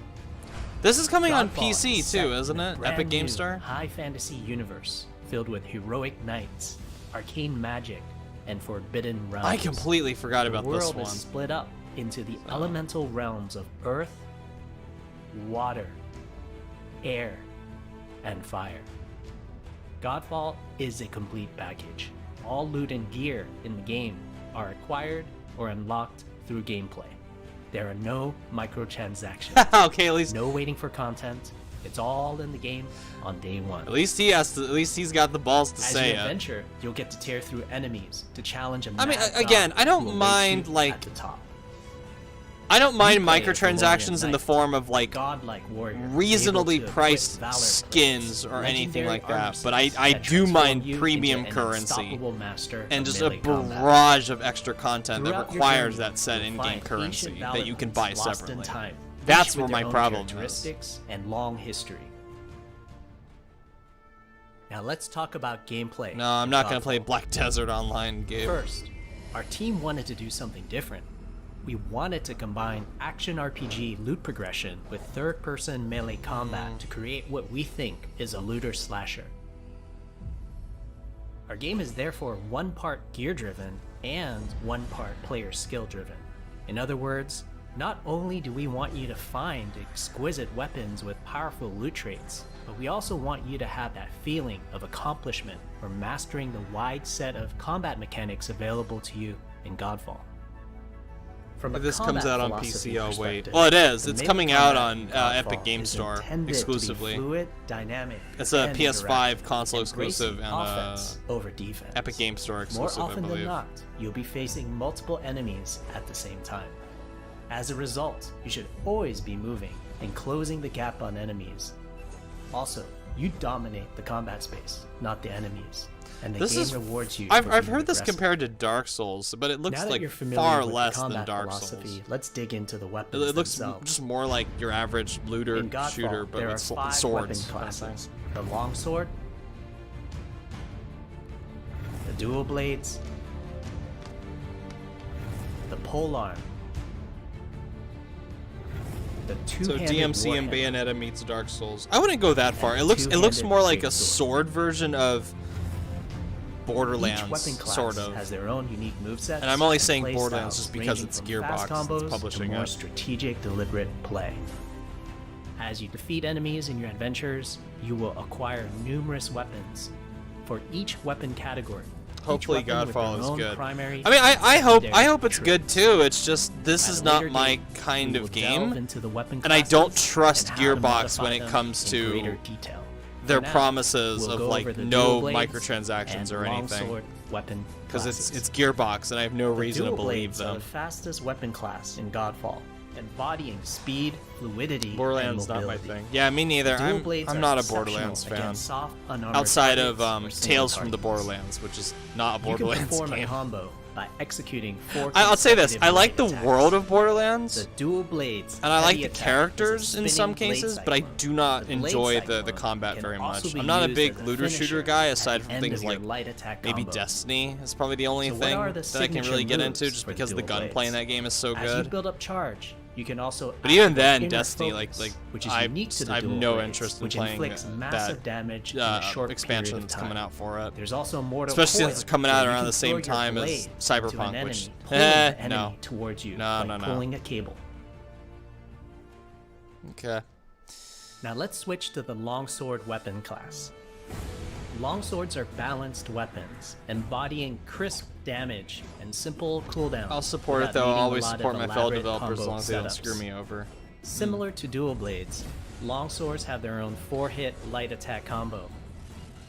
This is coming on Godfall PC is set too, isn't in a it? brand Epic Game new Store. High fantasy universe filled with heroic knights, arcane magic, and forbidden realms. I completely forgot about the this world one. is split up into the elemental realms of earth, water, air, and fire. Godfall is a complete package. All loot and gear in the game are acquired or unlocked through gameplay. There are no microtransactions. Okay, at least no waiting for content. It's all in the game on day one. At least he has to. At least he's got the balls to As say you it. adventure, you'll get to tear through enemies to challenge a I mean, mad again, god I who don't awaits mind you like. at the top. I don't mind You play as the microtransactions in warrior the form of like godlike warrior, reasonably able to priced equip valor skins or anything legendary like that, armor but I sets that do mind transform you premium into an currency unstoppable master and of just a melee combat. barrage of extra content that Throughout your requires journey, that set you'll in-game find currency ancient that you can buy valor lost in separately. time, That's each where with my their own problem is. characteristics and long history. Now let's talk about gameplay. No, I'm not gonna play Black Desert Online, Gabe. First, our team wanted to do something different. We wanted to combine action RPG loot progression with third-person melee combat to create what we think is a looter slasher. Our game is therefore one part gear-driven and one part player skill-driven. In other words, not only do we want you to find exquisite weapons with powerful loot traits, but we also want you to have that feeling of accomplishment for mastering the wide set of combat mechanics available to you in Godfall. From a If this combat comes out on philosophy PC, I'll wait. perspective, Well, it is. the It's melee coming out combat on in Godfall Epic Game is Store intended exclusively. To be fluid, dynamic, It's a and PS5 interactive, console exclusive embracing and offense over defense. Epic Game Store More exclusive, I often than believe. not, you'll be facing multiple enemies at the same time. As a result, you should always be moving and closing the gap on enemies. Also, you dominate the combat space, not the enemies. And the game rewards you. I've for heard being this aggressive. compared to Dark Souls, but it looks Now that like you're familiar far with the less than combat Dark philosophy, Souls. let's dig into the weapons It looks themselves. just more like your average looter In Godfall, shooter, but there with are 5 swords. weapon classes: the longsword, the dual blades, the polearm, the So two-handed DMC and warhammer, Bayonetta meets Dark Souls. I wouldn't go that far. and It the looks two-handed more like a greatsword. sword version of Borderlands, Each weapon class sort of. has their own unique movesets. And I'm only and saying play Borderlands styles just because ranging it's from Gearbox fast that's combos publishing to more it. strategic, deliberate play. As you defeat enemies in your adventures, you will acquire numerous weapons. For each weapon category, Hopefully each weapon with Godfall their is own good. primary I mean, I and hope secondary it's traits. good too. It's just this At is a not later my date, kind we of will game, delve into the weapon and I don't classes trust and how to Gearbox modify when it them comes in to greater detail. their For now, promises we'll of go like over the no dual blades microtransactions and or anything. longsword weapon Because classes. it's Gearbox, and I have no The reason to dual believe blades are them. the fastest weapon class in Godfall, embodying speed, fluidity, Borderlands and not my mobility. thing. Yeah, me neither. The dual blades I'm are not a exceptional Borderlands fan. against soft, unarmored Outside of targets or single Tales from the targets. Borderlands, which is not a You can Borderlands perform game. a combo by executing 4 I'll say this: consecutive I like light the attacks. world of Borderlands, The dual blades, and I like heavy the attack is a characters in some spinning blade cases, but I cyclone. do not The blade enjoy the cyclone combat can very also much. be I'm not a used big as a looter shooter finisher guy, at aside the from end things of your like light attack maybe combo. Destiny. Is probably the only So what thing are the that I can signature really get moves into, just for the because the dual gunplay in blades? that game is so As you good. build up charge, you can also But even activate then, inner Destiny, focus, like which is I unique to the have dual no blades, interest in which playing inflicts massive that damage in a short expansion period of that's coming time. out for it. There's also Mortal Especially Coil, since it's coming where out you around can the same throw your time as blade into an Cyberpunk, enemy, which pulling the enemy no, towards you, no, like no. pulling a cable. Okay. Now let's switch to the longsword weapon class. Longswords are balanced weapons, embodying crisp damage and simple cooldowns. I'll support it without though. I'll needing a always lot of support my fellow elaborate developers as combo long as they don't setups. screw me over. Similar to dual blades, longswords have their own 4-hit light attack combo.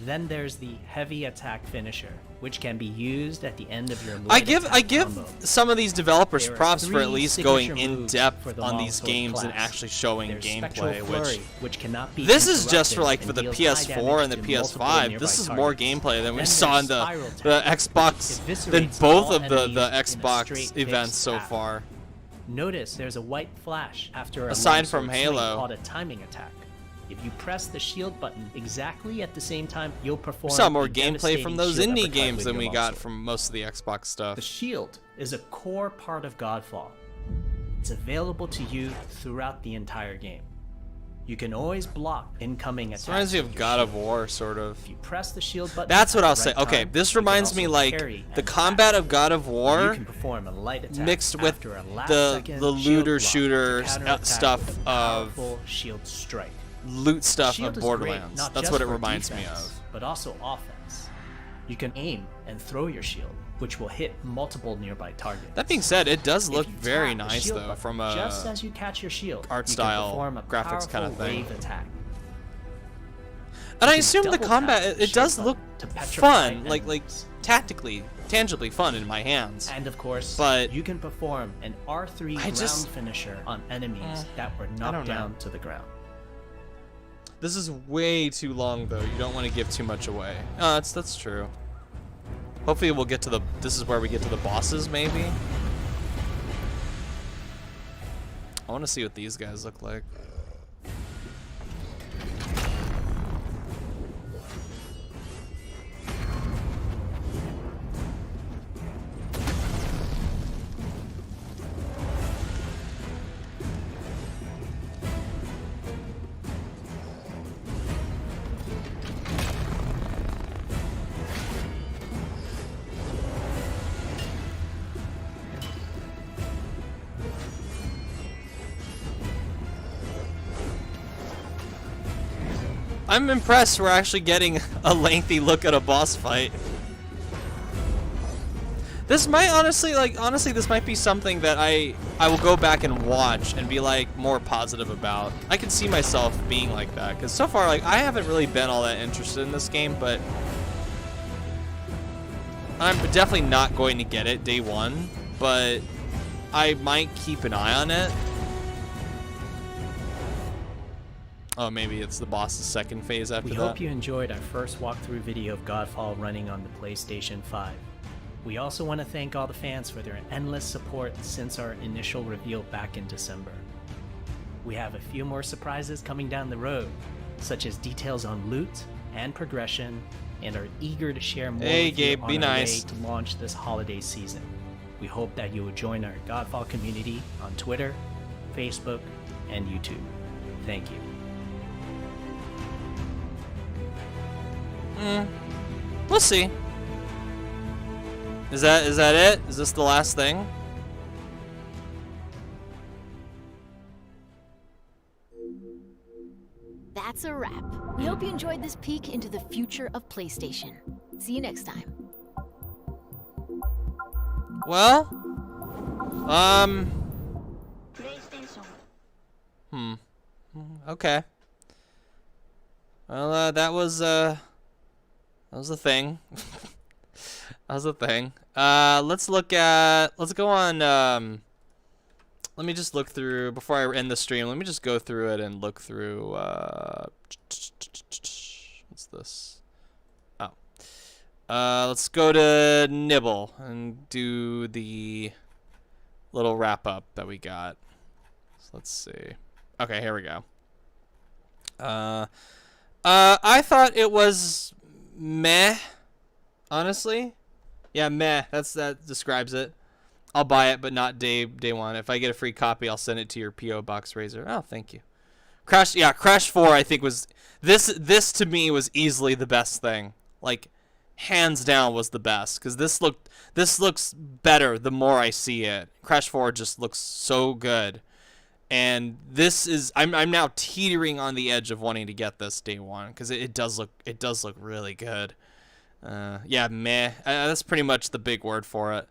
Then there's the heavy attack finisher, which can be used at the end of your light I attack give combo. some of these developers There are props for 3 at least signature going in moves depth for the on these longsword games and class. actually showing There's Spectral gameplay, Flurry, which which cannot be this is just for interrupted like for and the deals high PS4 and the damage to multiple PS5. nearby This is more targets. gameplay than we Then saw in there's the Spiral the Tactics, Xbox which than eviscerates both all of the enemies in a Xbox straight events fixed so path. far. Notice there's a white flash after a Aside from longsword swing Halo. called a timing attack. If you press the shield button exactly at the same time, you'll perform We saw more a gameplay from devastating those shield indie uppercut games with than your we got longsword. from most of the Xbox stuff. The shield is a core part of Godfall. It's available to you throughout the entire game. You can always block incoming attacks. This reminds me with of your God shield. of War, sort of. If you press the shield button That's what at I'll the say. right Okay, time, this you can reminds me also like parry the and combat attack. of God of You War can perform a light attack mixed with after a last the second looter shield block shooter to counterattack stuff with a of powerful shield strike. loot stuff Shield of is Borderlands. great, not That's just what it for reminds me defense, of. but also offense. You can aim and throw your shield, which will hit multiple nearby targets. That being said, it does If look you very tap the nice shield though, button from just a as you catch your shield, art you style, can perform a graphics kind of powerful thing. wave attack. And I You can assume the double tap combat the it shield does button look to petrify fun, like enemies. tactically, tangibly fun in my hands. And of course, but you can perform an R3 I just- ground finisher on enemies that were don't knocked know. down to the ground. This is way too long though. You don't want to give too much away. That's true. Hopefully we'll get to the. This is where we get to the bosses, maybe. I want to see what these guys look like. I'm impressed we're actually getting a lengthy look at a boss fight. This might honestly, this might be something that I will go back and watch and be like more positive about. I can see myself being like that, because so far, like, I haven't really been all that interested in this game, but I'm definitely not going to get it day one, but I might keep an eye on it. Oh, maybe it's the boss's second phase after We that. hope you enjoyed our first walkthrough video of Godfall running on the PlayStation 5. We also want to thank all the fans for their endless support since our initial reveal back in December. We have a few more surprises coming down the road, such as details on loot and progression, and are eager to share more Hey, with you Gabe, on be our nice. way to launch this holiday season. We hope that you will join our Godfall community on Twitter, Facebook, and YouTube. Thank you. We'll see. Is that it? Is this the last thing? That's a wrap. We hope you enjoyed this peek into the future of PlayStation. See you next time. Well, okay. Well, that was a thing. That was a thing. Let's go on, let me just look through, before I end the stream, let me just go through it and look through, what's this? Oh. Let's go to Nibble and do the little wrap up that we got. So let's see. Okay, here we go. I thought it was meh, honestly. Yeah, meh. That describes it. I'll buy it, but not day one. If I get a free copy, I'll send it to your PO Box Razor. Oh, thank you. Crash 4 I think was this to me was easily the best thing. Like, hands down was the best, cuz this looks better the more I see it. Crash 4 just looks so good. And this is I'm now teetering on the edge of wanting to get this day one, cuz it does look really good. Yeah, meh. That's pretty much the big word for it.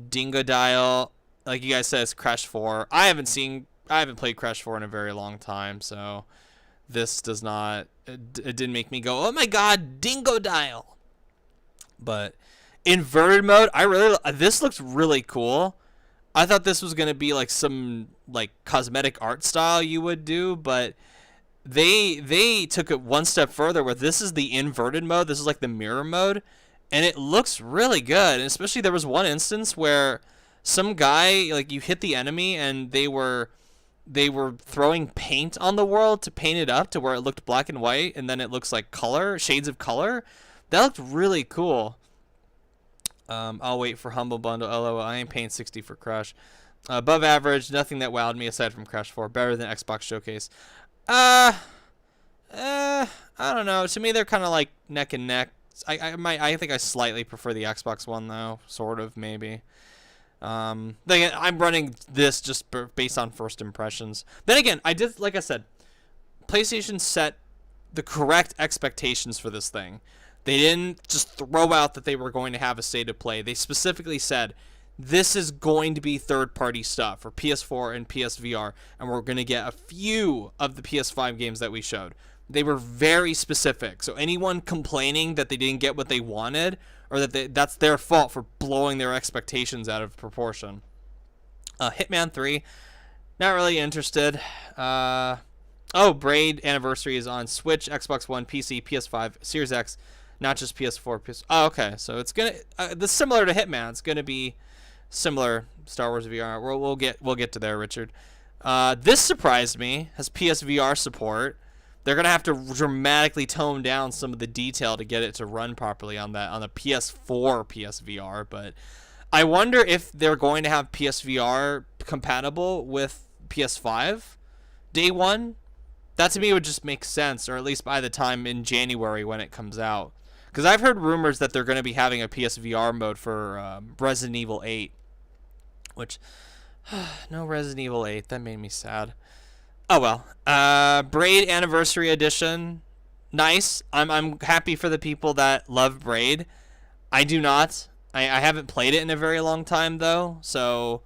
Dingo Dial, like you guys said, it's Crash 4. I haven't played Crash 4 in a very long time, so this does not, it didn't make me go, oh my god, Dingo Dial. But inverted mode, this looks really cool. I thought this was gonna be like some like cosmetic art style you would do, but they took it one step further where this is the inverted mode. This is like the mirror mode, and it looks really good. And especially there was one instance where some guy, like, you hit the enemy and they were throwing paint on the world to paint it up to where it looked black and white, and then it looks like color, shades of color. That looked really cool. I'll wait for Humble Bundle. LOL, I ain't paying 60 for Crash. Above average, nothing that wowed me aside from Crash 4. Better than Xbox Showcase. I don't know. To me, they're kind of like neck and neck. I think I slightly prefer the Xbox One though, sort of, maybe. I'm running this just based on first impressions. Then again, like I said, PlayStation set the correct expectations for this thing. They didn't just throw out that they were going to have a state of play. They specifically said, this is going to be third-party stuff for PS4 and PSVR, and we're going to get a few of the PS5 games that we showed. They were very specific, so anyone complaining that they didn't get what they wanted, or that that's their fault for blowing their expectations out of proportion. Hitman 3, not really interested. Braid Anniversary is on Switch, Xbox One, PC, PS5, Series X, not just PS4. Oh, okay, so it's gonna this similar to Hitman. It's gonna be similar Star Wars VR. We'll get to there, Richard. This surprised me. Has PSVR support. They're gonna have to dramatically tone down some of the detail to get it to run properly on the PS4 PSVR. But I wonder if they're going to have PSVR compatible with PS5 day one. That to me would just make sense, or at least by the time in January when it comes out. Because I've heard rumors that they're going to be having a PSVR mode for Resident Evil 8. Which, no Resident Evil 8. That made me sad. Oh well. Braid Anniversary Edition. nice. I'm happy for the people that love Braid. I do not. I haven't played it in a very long time though, so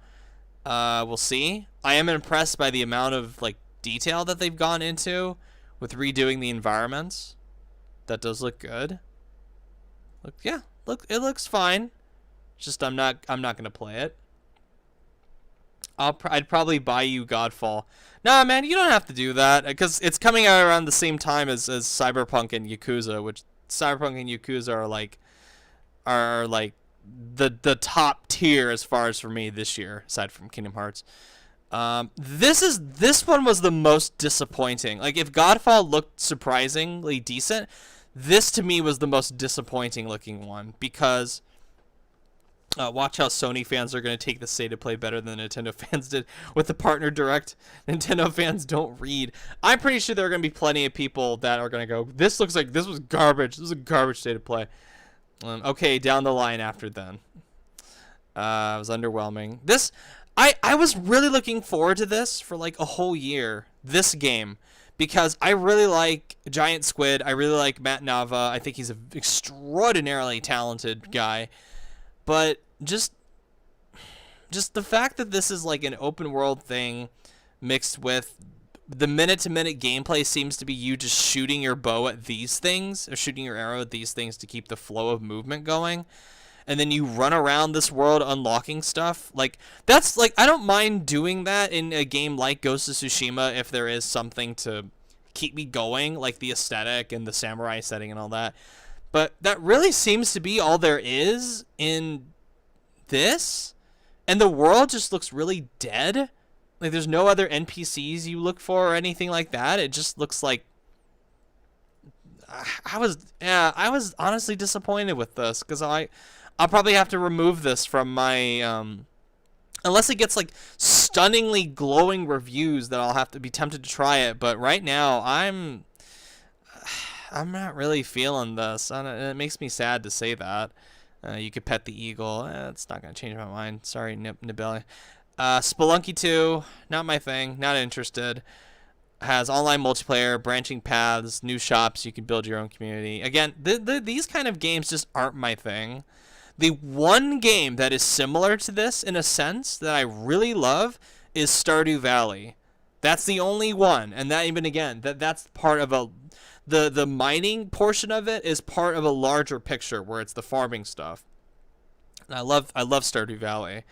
we'll see. I am impressed by the amount of like detail that they've gone into with redoing the environments. That does look good. Look, it looks fine. Just I'm not gonna play it. I'd probably buy you Godfall. Nah, man, you don't have to do that because it's coming out around the same time as Cyberpunk and Yakuza, which Cyberpunk and Yakuza are like the top tier as far as for me this year, aside from Kingdom Hearts. This one was the most disappointing. Like if Godfall looked surprisingly decent, this to me was the most disappointing looking one because. Watch how Sony fans are going to take the state of play better than Nintendo fans did with the partner direct. Nintendo fans don't read. I'm pretty sure there are going to be plenty of people that are going to go, this looks like this was garbage. This is a garbage state of play. Okay, down the line after then. It was underwhelming. I was really looking forward to this for like a whole year, this game. Because I really like Giant Squid. I really like Matt Nava. I think he's an extraordinarily talented guy. But just the fact that this is like an open world thing mixed with the minute-to-minute gameplay seems to be you just shooting your bow at these things or shooting your arrow at these things to keep the flow of movement going. And then you run around this world unlocking stuff. Like, that's like, I don't mind doing that in a game like Ghost of Tsushima if there is something to keep me going, like the aesthetic and the samurai setting and all that. But that really seems to be all there is in this. And the world just looks really dead. Like, there's no other NPCs you look for or anything like that. It just looks like... I was honestly disappointed with this. Because I'll probably have to remove this from my... unless it gets, like, stunningly glowing reviews that I'll have to be tempted to try it. But right now, I'm not really feeling this, and it makes me sad to say that. You could pet the eagle. It's not going to change my mind. Sorry, Nibeli. Spelunky 2, not my thing. Not interested. Has online multiplayer, branching paths, new shops. You can build your own community. Again, these kind of games just aren't my thing. The one game that is similar to this in a sense that I really love is Stardew Valley. That's the only one, and that even again, that's part of a... The mining portion of it is part of a larger picture where it's the farming stuff. And I love Stardew Valley.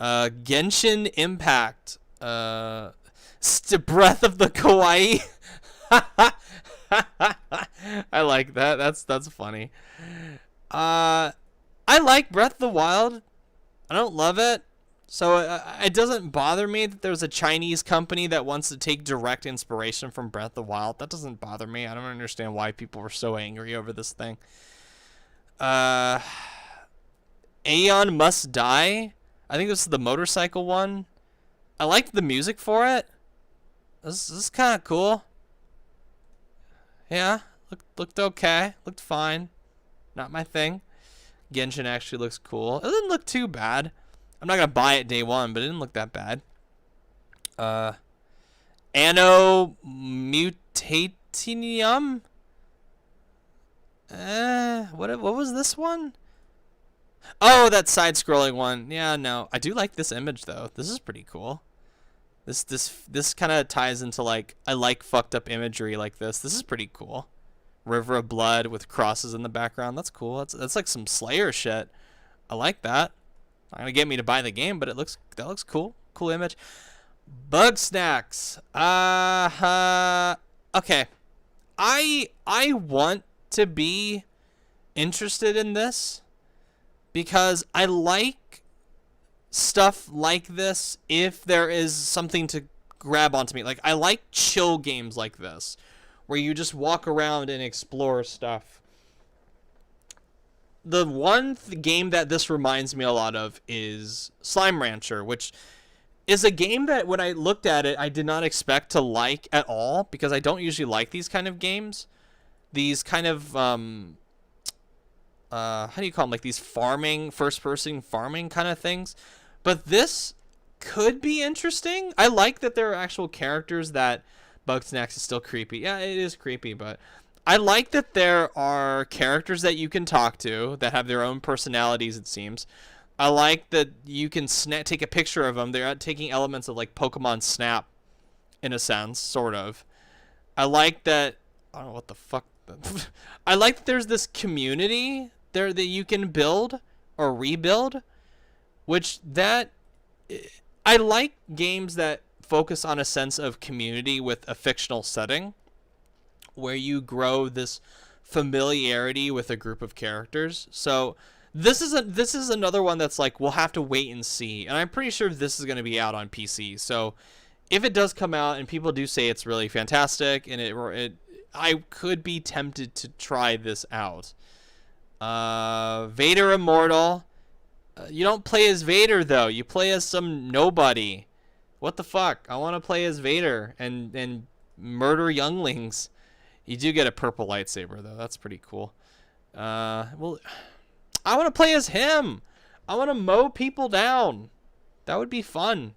Genshin Impact. Breath of the Kawaii. I like that. That's funny. I like Breath of the Wild. I don't love it. So it doesn't bother me that there's a Chinese company that wants to take direct inspiration from Breath of the Wild. That doesn't bother me. I don't understand why people were so angry over this thing. Aeon Must Die. I think this is the motorcycle one. I liked the music for it. This is kind of cool. Yeah, looked okay. Looked fine. Not my thing. Genshin actually looks cool. It didn't look too bad. I'm not going to buy it day one, but it didn't look that bad. Anno Mutatinium? What was this one? Oh, that side-scrolling one. Yeah, no. I do like this image, though. This is pretty cool. This kind of ties into, like, I like fucked-up imagery like this. This is pretty cool. River of Blood with crosses in the background. That's cool. That's like some Slayer shit. I like that. Not gonna get me to buy the game, but that looks cool. Cool image. Bug Snacks. Okay. I want to be interested in this because I like stuff like this if there is something to grab onto me. Like, I like chill games like this where you just walk around and explore stuff. The one game that this reminds me a lot of is Slime Rancher, which is a game that when I looked at it, I did not expect to like at all because I don't usually like these kind of games. These kind of, how do you call them? Like these farming, first-person farming kind of things. But this could be interesting. I like that there are actual characters that Bugsnax is still creepy. Yeah, it is creepy, but I like that there are characters that you can talk to that have their own personalities, it seems. I like that you can take a picture of them. They're taking elements of like Pokemon Snap, in a sense, sort of. I like that. I don't know what the fuck. I like that there's this community there that you can build or rebuild, which that I like games that focus on a sense of community with a fictional setting, where you grow this familiarity with a group of characters. So this is another one that's like, we'll have to wait and see. And I'm pretty sure this is going to be out on PC. So if it does come out and people do say it's really fantastic, and I could be tempted to try this out. Vader Immortal. You don't play as Vader though. You play as some nobody. What the fuck? I want to play as Vader and murder younglings. You do get a purple lightsaber though. That's pretty cool. Well, I want to play as him. I want to mow people down. That would be fun.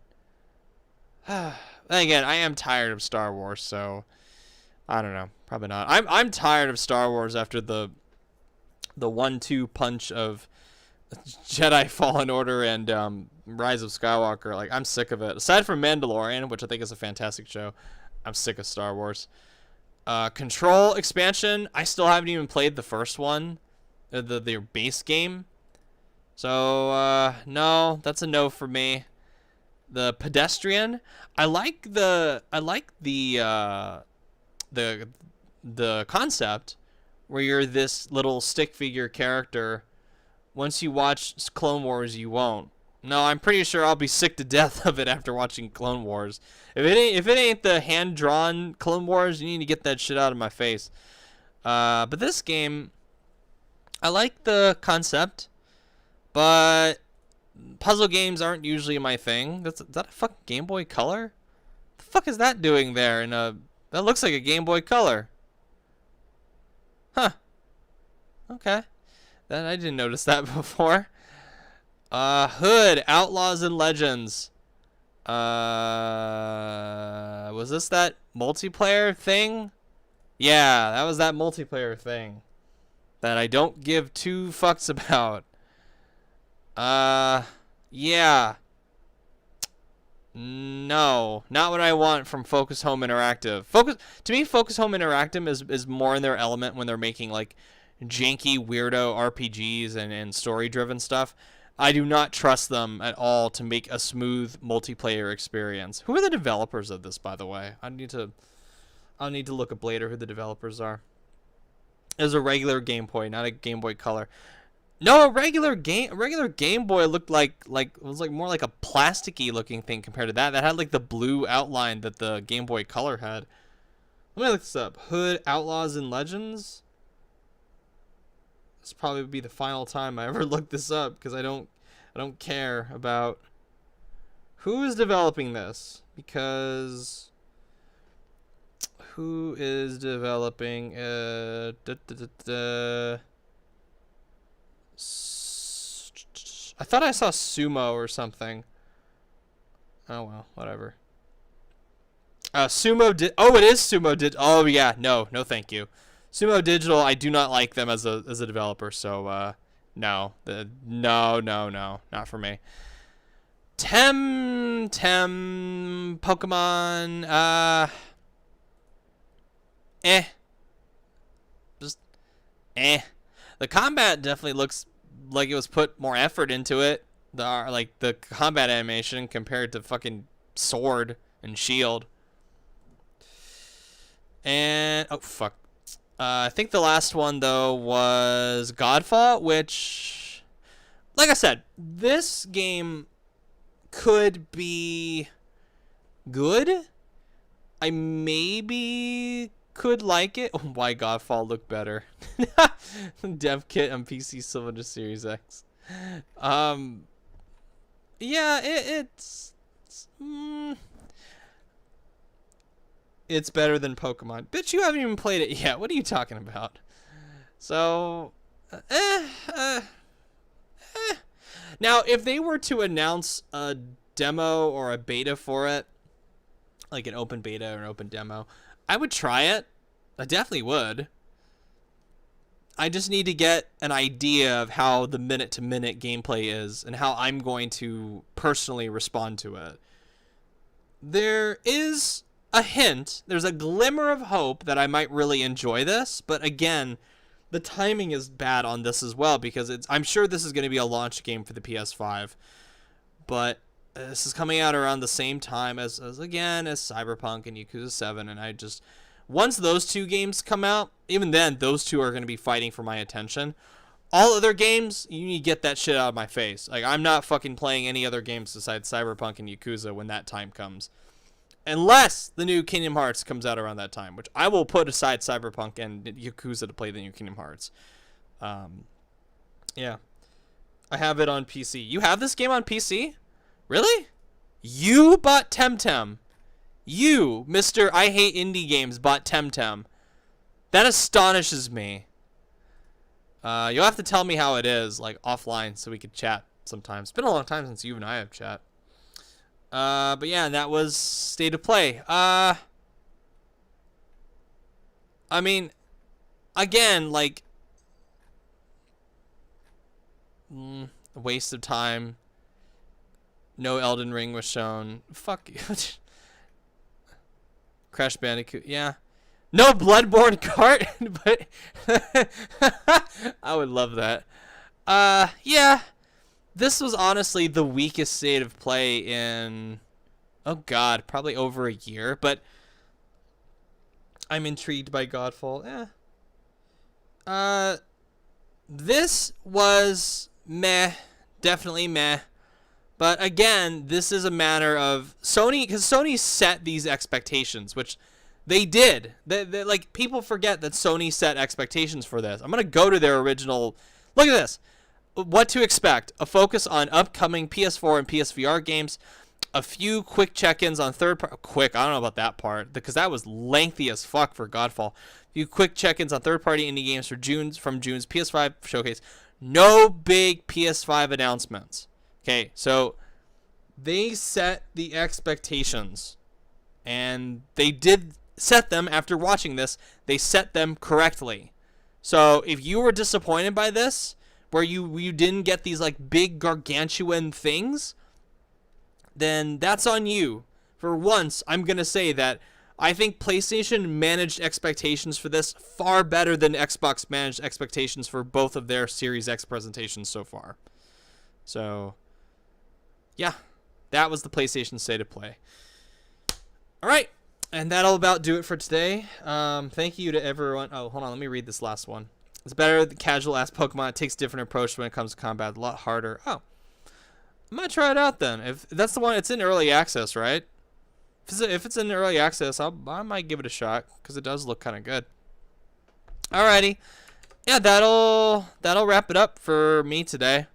Again, I am tired of Star Wars, so I don't know. Probably not. I'm tired of Star Wars after the 1-2 punch of Jedi Fallen Order and Rise of Skywalker. Like, I'm sick of it. Aside from Mandalorian, which I think is a fantastic show, I'm sick of Star Wars. Control expansion. I still haven't even played the first one, their base game. So no, that's a no for me. The pedestrian. I like the concept where you're this little stick figure character. Once you watch Clone Wars, you won't. No, I'm pretty sure I'll be sick to death of it after watching Clone Wars. If it ain't the hand-drawn Clone Wars, you need to get that shit out of my face. But this game, I like the concept, but puzzle games aren't usually my thing. Is that a fucking Game Boy Color? The fuck is that doing there? That looks like a Game Boy Color. Huh. Okay. I didn't notice that before. Hood, Outlaws and Legends. Was this that multiplayer thing? Yeah, that was that multiplayer thing that I don't give two fucks about. Yeah. No, not what I want from Focus Home Interactive. To me, Focus Home Interactive is more in their element when they're making like janky weirdo RPGs and story-driven stuff. I do not trust them at all to make a smooth multiplayer experience. Who are the developers of this, by the way? I'll need to look up later who the developers are. It was a regular Game Boy, not a Game Boy Color. No, a regular Game Boy looked like it was like more like a plasticky looking thing compared to that. That had like the blue outline that the Game Boy Color had. Let me look this up. Hood, Outlaws and Legends. This probably would be the final time I ever look this up because I don't care about who is developing this, because who is developing I thought I saw Sumo or something. Oh well, whatever. Sumo did. Oh, it is Sumo did. Oh yeah, no, thank you. Sumo Digital, I do not like them as a developer, so no, not for me. Tem Pokemon, just The combat definitely looks like it was put more effort into it. The combat animation compared to fucking Sword and Shield. And oh fuck. I think the last one, though, was Godfall, which, like I said, this game could be good. I maybe could like it. Why Godfall look better? Dev kit on PC Cylinder Series X. Yeah, it's better than Pokemon. Bitch, you haven't even played it yet. What are you talking about? So, Now, if they were to announce a demo or a beta for it, like an open beta or an open demo, I would try it. I definitely would. I just need to get an idea of how the minute-to-minute gameplay is and how I'm going to personally respond to it. There is a hint, there's a glimmer of hope that I might really enjoy this, but again, the timing is bad on this as well because I'm sure this is going to be a launch game for the PS5, but this is coming out around the same time as Cyberpunk and Yakuza 7, and once those two games come out, even then, those two are going to be fighting for my attention. All other games, you need to get that shit out of my face. Like, I'm not fucking playing any other games besides Cyberpunk and Yakuza when that time comes. Unless the new Kingdom Hearts comes out around that time, which I will put aside Cyberpunk and Yakuza to play the new Kingdom Hearts. Yeah. I have it on PC. You have this game on PC? Really? You bought Temtem. You, Mr. I Hate Indie Games, bought Temtem. That astonishes me. You'll have to tell me how it is, like, offline, so we could chat sometimes. It's been a long time since you and I have chat. But yeah, that was State of Play. I mean, again, like, a waste of time. No Elden Ring was shown. Fuck you. Crash Bandicoot, yeah. No Bloodborne Kart, but I would love that. Yeah. This was honestly the weakest State of Play in, oh god, probably over a year, but I'm intrigued by Godfall. This was meh, definitely meh. But again, this is a matter of Sony, because Sony set these expectations, which they did. Like, people forget that Sony set expectations for this. I'm going to go to their original, look at this. What to expect. A focus on upcoming PS4 and PSVR games. A few quick check-ins on quick, I don't know about that part, because that was lengthy as fuck for Godfall. A few quick check-ins on third-party indie games from June's PS5 showcase. No big PS5 announcements. Okay, so they set the expectations, and they did set them after watching this. They set them correctly. So if you were disappointed by this, where you didn't get these like big gargantuan things, then that's on you. For once, I'm going to say that I think PlayStation managed expectations for this far better than Xbox managed expectations for both of their Series X presentations so far. So, yeah, that was the PlayStation State of Play. All right, and that'll about do it for today. Thank you to everyone. Oh, hold on, let me read this last one. It's better than casual-ass Pokemon. It takes a different approach when it comes to combat. A lot harder. Oh. I might try it out then. If that's the one, it's in early access, right? If it's in early access, I might give it a shot, because it does look kind of good. Alrighty. Yeah, that'll wrap it up for me today.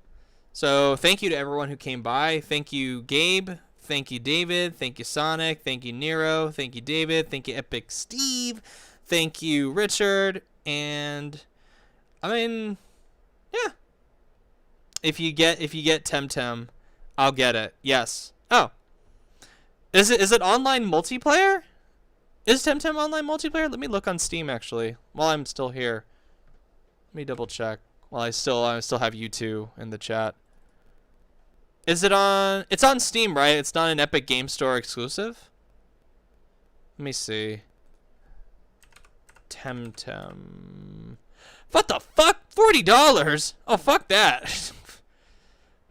So, thank you to everyone who came by. Thank you, Gabe. Thank you, David. Thank you, Sonic. Thank you, Nero. Thank you, David. Thank you, Epic Steve. Thank you, Richard. And I mean, yeah. If you get Temtem, I'll get it. Yes. Oh. Is it online multiplayer? Is Temtem online multiplayer? Let me look on Steam actually while I'm still here. Let me double check while I still have you two in the chat. Is it on? It's on Steam, right? It's not an Epic Game Store exclusive. Let me see. Temtem. What the fuck? $40? Oh, fuck that.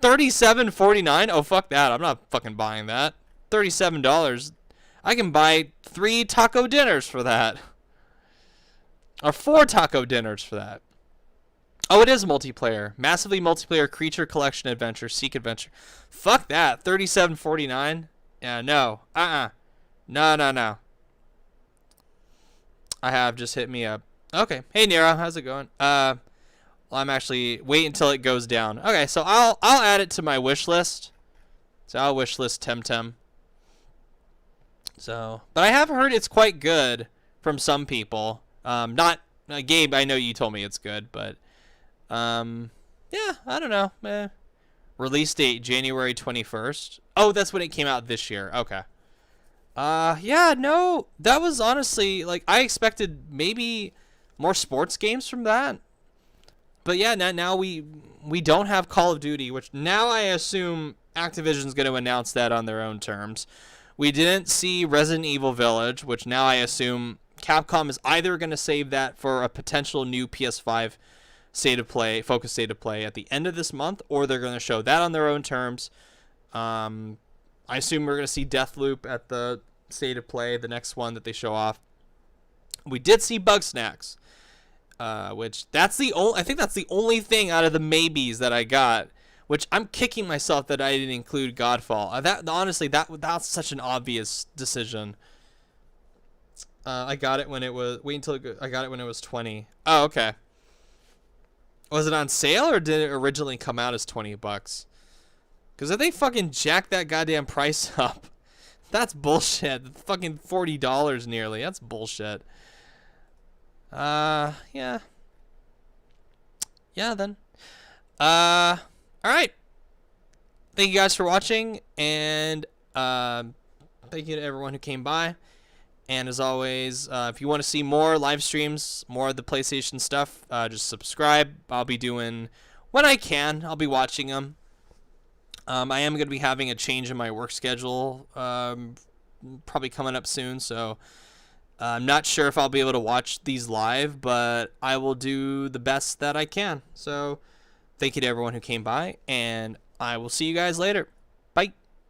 $37.49? Oh, fuck that. I'm not fucking buying that. $37. I can buy 3 taco dinners for that. Or 4 taco dinners for that. Oh, it is multiplayer. Massively multiplayer creature collection adventure. Seek adventure. Fuck that. $37.49? Yeah, no. No. I have. Just hit me up. Okay. Hey, Nero. How's it going? Well, I'm actually... Wait until it goes down. Okay, so I'll add it to my wish list. So I'll wish list Temtem. So... But I have heard it's quite good from some people. Not... Gabe, I know you told me it's good, but... yeah, I don't know. Release date, January 21st. Oh, that's when it came out this year. Okay. Yeah, no, that was honestly, like, I expected maybe more sports games from that. But yeah, now we don't have Call of Duty, which now I assume Activision's going to announce that on their own terms. We didn't see Resident Evil Village, which now I assume Capcom is either going to save that for a potential new PS5 focused state of play at the end of this month, or they're going to show that on their own terms. I assume we're going to see Deathloop at the state of play, the next one that they show off. We did see Bugsnax, which I think that's the only thing out of the maybes that I got, which I'm kicking myself that I didn't include Godfall. Honestly, that's such an obvious decision. I got it when it was I got it when it was 20. Oh, okay. Was it on sale or did it originally come out as $20? Because if they fucking jack that goddamn price up, that's bullshit. Fucking $40 nearly. That's bullshit. Yeah. Yeah, then. All right. Thank you guys for watching, and thank you to everyone who came by. And as always, if you want to see more live streams, more of the PlayStation stuff, just subscribe. I'll be doing when I can. I'll be watching them. I am going to be having a change in my work schedule, probably coming up soon. So I'm not sure if I'll be able to watch these live, but I will do the best that I can. So thank you to everyone who came by, and I will see you guys later.